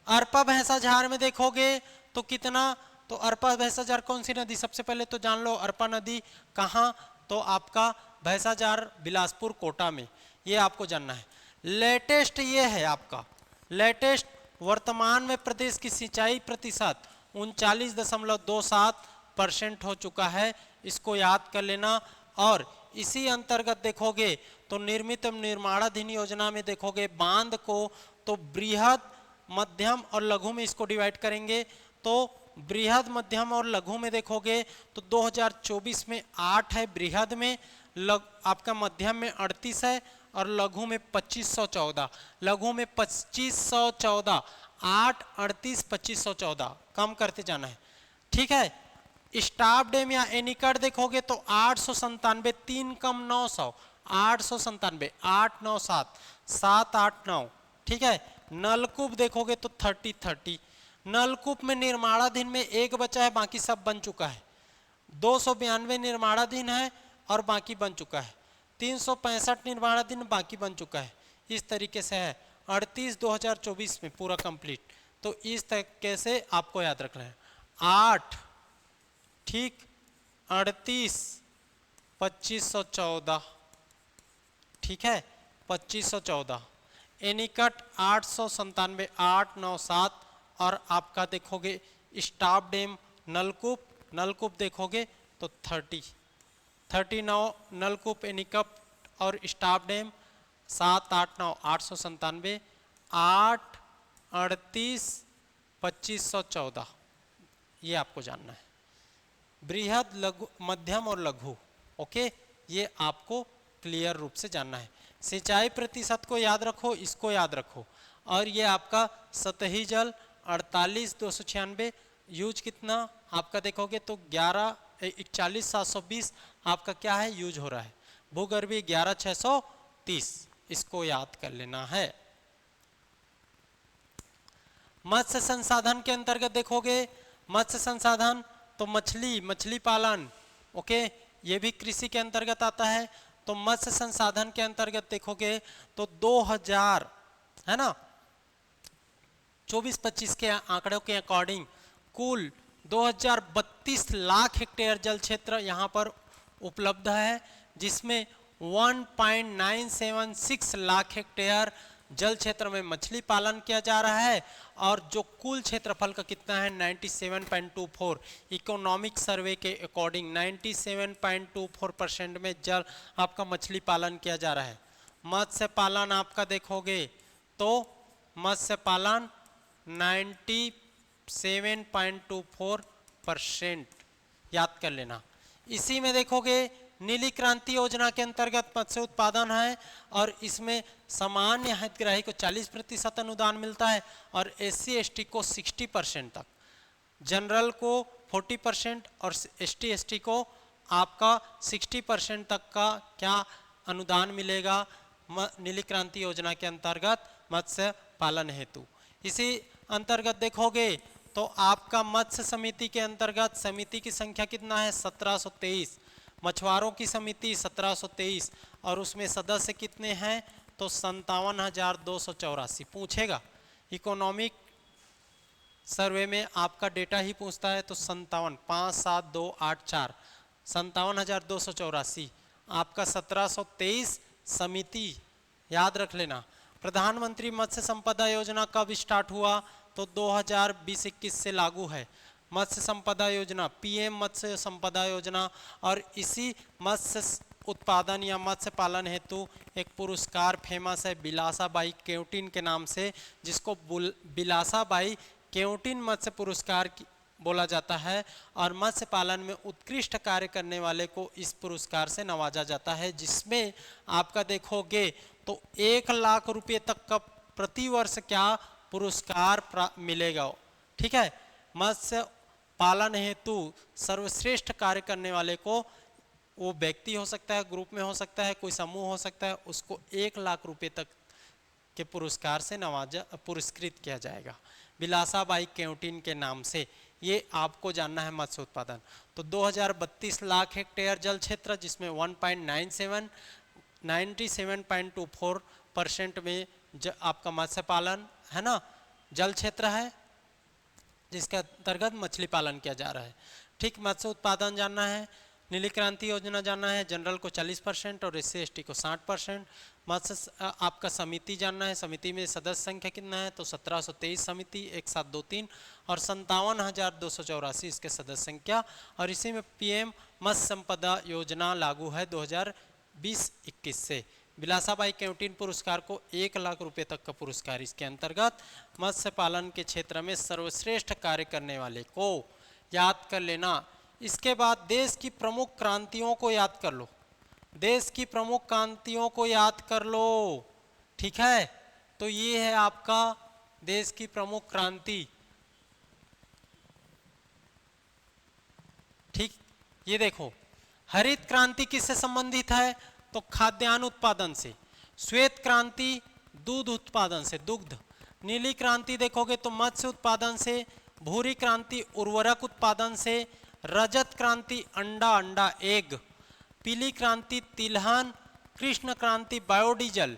Speaker 1: अरपा भैंसा झार में देखोगे तो कितना, तो अरपा भैंसा झार कौन सी नदी, सबसे पहले तो जान लो अरपा नदी कहाँ, तो आपका भैंसा झार बिलासपुर कोटा में, ये आपको जानना है। लेटेस्ट ये है आपका, लेटेस्ट वर्तमान में प्रदेश की सिंचाई प्रतिशत 39.27% हो चुका है, इसको याद कर लेना। और इसी अंतर्गत देखोगे तो निर्मित निर्माणाधीन योजना में देखोगे बांध को तो बृहद, मध्यम और लघु में इसको डिवाइड करेंगे, तो बृहद, मध्यम और लघु में देखोगे तो 2024 में 8 है बृहद में, आपका मध्यम में 38 है और लघु में 2514, लघु में 2514, 8, 38, 2514 कम करते जाना है। ठीक है, स्टाफ डैम या एनीकट देखोगे तो 897, 3 कम 900, 897, 897, 789। ठीक है, नलकूप देखोगे तो 30, नलकूप में निर्माणाधीन में एक बचा है, बाकी सब बन चुका है। 292 निर्माणाधीन है और बाकी बन चुका है, 365 निर्माणाधीन, बाकी बन चुका है। इस तरीके से है 38 2024 में पूरा कंप्लीट। तो इस तरीके से आपको याद रखना है। 8 ठीक, 38 2514, ठीक है 2514, एनीकट 897, 897 और आपका देखोगे स्टाफ डैम नलकूप देखोगे तो 39 नलकूप एनीकट और स्टाफ डैम 7, 8, 9, 897, 8, 38, 2514, ये आपको जानना है। बृहद, लघु, मध्यम और लघु, ओके, ये आपको क्लियर रूप से जानना है। सिंचाई प्रतिशत को याद रखो, इसको याद रखो। और ये आपका सतही जल 48,296, यूज कितना आपका देखोगे तो 41,720 आपका क्या है यूज हो रहा है। भूगर्भीय 11,630, इसको याद कर लेना है। मत्स्य संसाधन के अंतर्गत देखोगे, मत्स्य संसाधन तो मछली पालन, ओके, ये भी कृषि के अंतर्गत आता है। तो मत्स्य संसाधन के अंतर्गत देखोगे तो 2000 है ना 24-25 के आंकड़ों के अकॉर्डिंग कुल 2032 लाख हेक्टेयर जल क्षेत्र यहाँ पर उपलब्ध है, जिसमें 1.976 लाख हेक्टेयर जल क्षेत्र में मछली पालन किया जा रहा है। और जो कुल क्षेत्रफल का कितना है 97.24, इकोनॉमिक सर्वे के अकॉर्डिंग 97.24% में जल आपका मछली पालन किया जा रहा है। मत्स्य पालन आपका देखोगे तो मत्स्य पालन 97.24% याद कर लेना। इसी में देखोगे नीली क्रांति योजना के अंतर्गत मत्स्य उत्पादन है और इसमें सामान्य हितग्राही को 40% अनुदान मिलता है और SC ST को 60% तक, जनरल को 40% और ST को आपका 60% तक का क्या अनुदान मिलेगा नीली क्रांति योजना के अंतर्गत मत्स्य पालन हेतु। इसी अंतर्गत देखोगे तो आपका मत्स्य समिति के अंतर्गत समिति की संख्या कितना है 1723, मछुआरों की समिति 1723 और उसमें सदस्य कितने हैं तो 57,284। पूछेगा इकोनॉमिक सर्वे में आपका डेटा ही पूछता है तो 57,57284 57,284 आपका 1723 समिति याद रख लेना। प्रधानमंत्री मत्स्य संपदा योजना कब स्टार्ट हुआ तो 2020-21 से लागू है मत्स्य संपदा योजना, PM मत्स्य संपदा योजना। और इसी मत्स्य उत्पादन या मत्स्य पालन हेतु एक पुरस्कार फेमस है बिलासाबाई केवटिन के नाम से, जिसको बिलासाबाई केवटिन मत्स्य पुरस्कार बोला जाता है। और मत्स्य पालन में उत्कृष्ट कार्य करने वाले को इस पुरस्कार से नवाजा जाता है, जिसमें आपका देखोगे तो 1 लाख रुपए तक का प्रति वर्ष क्या पुरस्कार मिलेगा। ठीक है, मत्स्य पालन हेतु सर्वश्रेष्ठ कार्य करने वाले को, वो व्यक्ति हो सकता है, ग्रुप में हो सकता है, कोई समूह हो सकता है, उसको 1 लाख रुपए तक के पुरस्कार से पुरस्कृत किया जाएगा बिलासाबाई केवटिन के नाम से। ये आपको जानना है मत्स्य उत्पादन। तो 2032 लाख हेक्टेयर जल क्षेत्र, जिसमें 97.24% में आपका मत्स्य पालन है ना जल क्षेत्र है, जिसके अंतर्गत मछली पालन किया जा रहा है। ठीक, मत्स्य उत्पादन जानना है, नीली क्रांति योजना जानना है, जनरल को 40% और SC/ST को 60%। मत्स्य आपका समिति जानना है, समिति में सदस्य संख्या कितना है तो 1723 समिति 1723 और 57,284 इसके सदस्य संख्या। और इसी में PM मत्स्य संपदा योजना लागू है 2020-21 से। बिलासाबाई केवटिन पुरस्कार को 1 लाख रुपए तक का पुरस्कार, इसके अंतर्गत मत्स्य पालन के क्षेत्र में सर्वश्रेष्ठ कार्य करने वाले को याद कर लेना। इसके बाद देश की प्रमुख क्रांतियों को याद कर लो, देश की प्रमुख क्रांतियों को याद कर लो। ठीक है, तो ये है आपका देश की प्रमुख क्रांति। ठीक, ये देखो हरित क्रांति किससे संबंधित है तो खाद्यान्न उत्पादन से, श्वेत क्रांति दूध उत्पादन से दुग्ध, नीली क्रांति देखोगे तो मत्स्य उत्पादन से, भूरी क्रांति उर्वरक उत्पादन से, रजत क्रांति अंडा एग, पीली क्रांति तिलहन, कृष्ण क्रांति बायोडीजल,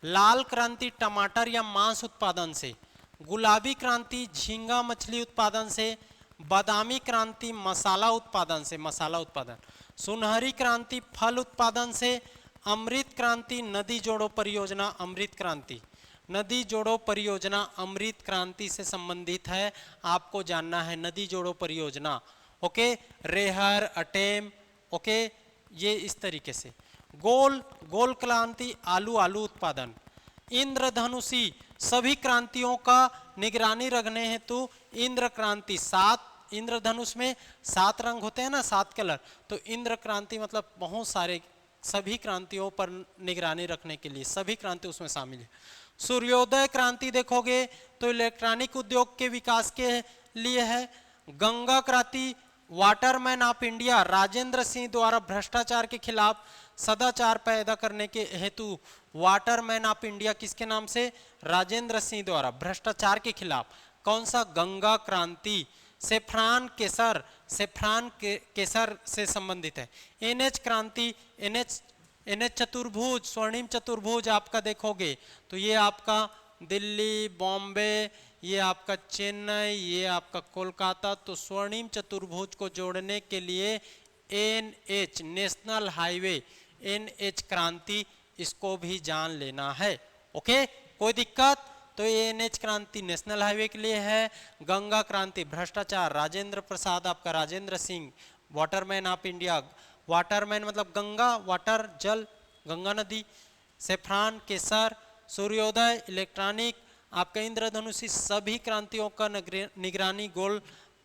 Speaker 1: लाल क्रांति टमाटर या मांस उत्पादन से, गुलाबी क्रांति झींगा मछली उत्पादन से, बादामी क्रांति मसाला उत्पादन से मसाला उत्पादन, सुनहरी क्रांति फल उत्पादन से, अमृत क्रांति नदी जोड़ो परियोजना अमृत क्रांति, नदी जोड़ो परियोजना अमृत क्रांति से संबंधित है, आपको जानना है नदी जोड़ो परियोजना। ओके, रेहर अटेम, ओके, ये इस तरीके से। गोल क्रांति आलू उत्पादन, इंद्रधनुषी सभी क्रांतियों का निगरानी रखने हेतु इंद्र क्रांति 7, इंद्रधनुष में 7 रंग होते हैं ना, 7 कलर, तो इंद्र क्रांति मतलब बहुत सारे सभी क्रांतियों पर निगरानी रखने के लिए सभी क्रांति उसमें शामिल है। सूर्योदय क्रांति देखोगे तो इलेक्ट्रॉनिक उद्योग के विकास के लिए है। गंगा क्रांति Waterman of India Rajendra Singh द्वारा भ्रष्टाचार के खिलाफ सदाचार पैदा करने के हेतु वाटरमैन ऑफ इंडिया किसके नाम से राजेंद्र सिंह द्वारा भ्रष्टाचार के खिलाफ, कौन सा गंगा क्रांति। सेफ्रान केसर से संबंधित है। NH क्रांति NH चतुर्भुज स्वर्णिम चतुर्भुज आपका देखोगे तो ये आपका दिल्ली बॉम्बे, ये आपका चेन्नई, ये आपका कोलकाता, तो स्वर्णिम चतुर्भुज को जोड़ने के लिए NH नेशनल हाईवे NH क्रांति, इसको भी जान लेना है। ओके, कोई दिक्कत तो ये NH क्रांति नेशनल हाईवे के लिए है। गंगा क्रांति भ्रष्टाचार राजेंद्र प्रसाद आपका Rajendra Singh Waterman of India, Waterman मतलब गंगा, वाटर जल गंगा नदी। सेफ्रान केसर, सूर्योदय इलेक्ट्रॉनिक, आपका इंद्रधनुषी सभी क्रांतियों का निगरानी गोल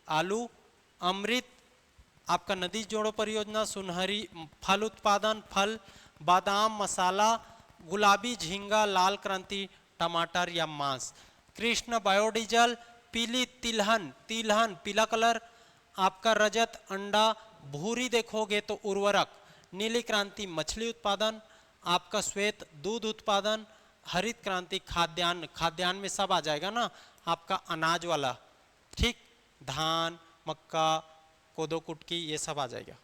Speaker 1: आलू, अमृत आपका नदी जोड़ो परियोजना, सुनहरी फल उत्पादन फल, बादाम मसाला, गुलाबी झींगा, लाल क्रांति टमाटर या मांस, कृष्ण बायोडीजल, पीली तिलहन पीला कलर, आपका रजत अंडा, भूरी देखोगे तो उर्वरक, नीली क्रांति मछली उत्पादन, आपका श्वेत दूध उत्पादन, हरित क्रांति खाद्यान्न, खाद्यान्न में सब आ जाएगा ना, आपका अनाज वाला, ठीक, धान, मक्का, कोदो, कुटकी, ये सब आ जाएगा।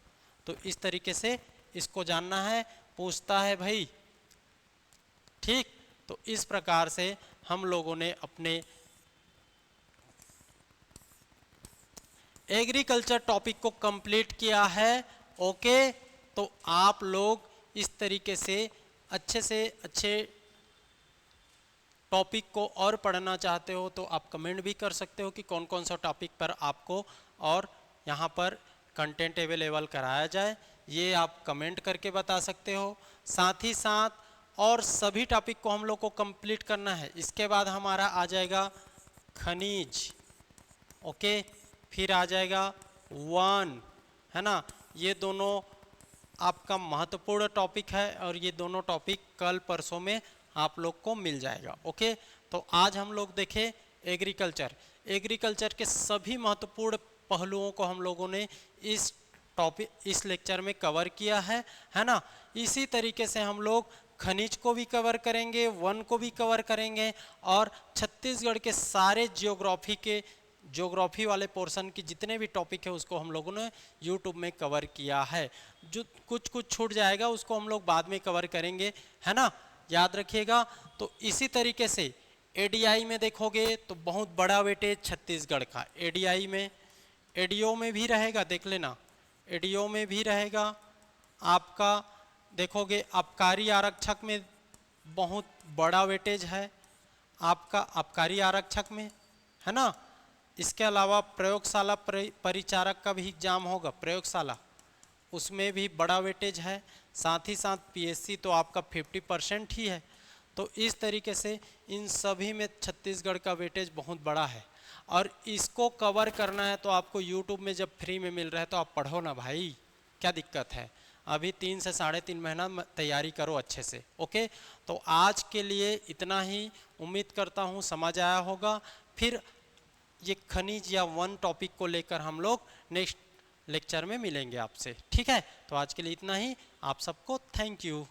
Speaker 1: तो इस तरीके से इसको जानना है, पूछता है भाई, ठीक। तो इस प्रकार से हम लोगों ने अपने एग्रीकल्चर टॉपिक को कंप्लीट किया है। ओके, तो आप लोग इस तरीके से अच्छे टॉपिक को और पढ़ना चाहते हो तो आप कमेंट भी कर सकते हो कि कौन कौन सा टॉपिक पर आपको और यहाँ पर कंटेंट अवेलेबल कराया जाए, ये आप कमेंट करके बता सकते हो। साथ ही साथ और सभी टॉपिक को हम लोग को कंप्लीट करना है। इसके बाद हमारा आ जाएगा खनिज, ओके, फिर आ जाएगा वन, है ना। ये दोनों आपका महत्वपूर्ण टॉपिक है और ये दोनों टॉपिक कल परसों में आप लोग को मिल जाएगा। ओके, तो आज हम लोग देखें एग्रीकल्चर के सभी महत्वपूर्ण पहलुओं को हम लोगों ने इस लेक्चर में कवर किया है ना। इसी तरीके से हम लोग खनिज को भी कवर करेंगे, वन को भी कवर करेंगे और छत्तीसगढ़ के सारे ज्योग्राफी वाले पोर्शन की जितने भी टॉपिक है उसको हम लोगों ने यूट्यूब में कवर किया है। जो कुछ छूट जाएगा उसको हम लोग बाद में कवर करेंगे, है ना, याद रखिएगा। तो इसी तरीके से एडीआई में देखोगे तो बहुत बड़ा वेटेज छत्तीसगढ़ का एडीआई में, एडीओ में भी रहेगा, देख लेना, एडीओ में भी रहेगा। आपका देखोगे आबकारी आरक्षक में बहुत बड़ा वेटेज है आपका आबकारी आरक्षक में, है ना। इसके अलावा प्रयोगशाला परिचारक का भी एग्जाम होगा, प्रयोगशाला, उसमें भी बड़ा वेटेज है। साथ ही साथ पीएससी तो आपका 50% ही है। तो इस तरीके से इन सभी में छत्तीसगढ़ का वेटेज बहुत बड़ा है और इसको कवर करना है तो आपको यूट्यूब में जब फ्री में मिल रहा है तो आप पढ़ो ना भाई, क्या दिक्कत है। अभी 3 से 3.5 महीना तैयारी करो अच्छे से। ओके, तो आज के लिए इतना ही, उम्मीद करता हूँ समझ आया होगा। फिर ये खनिज या वन टॉपिक को लेकर हम लोग नेक्स्ट लेक्चर में मिलेंगे आपसे, ठीक है। तो आज के लिए इतना ही, आप सबको थैंक यू।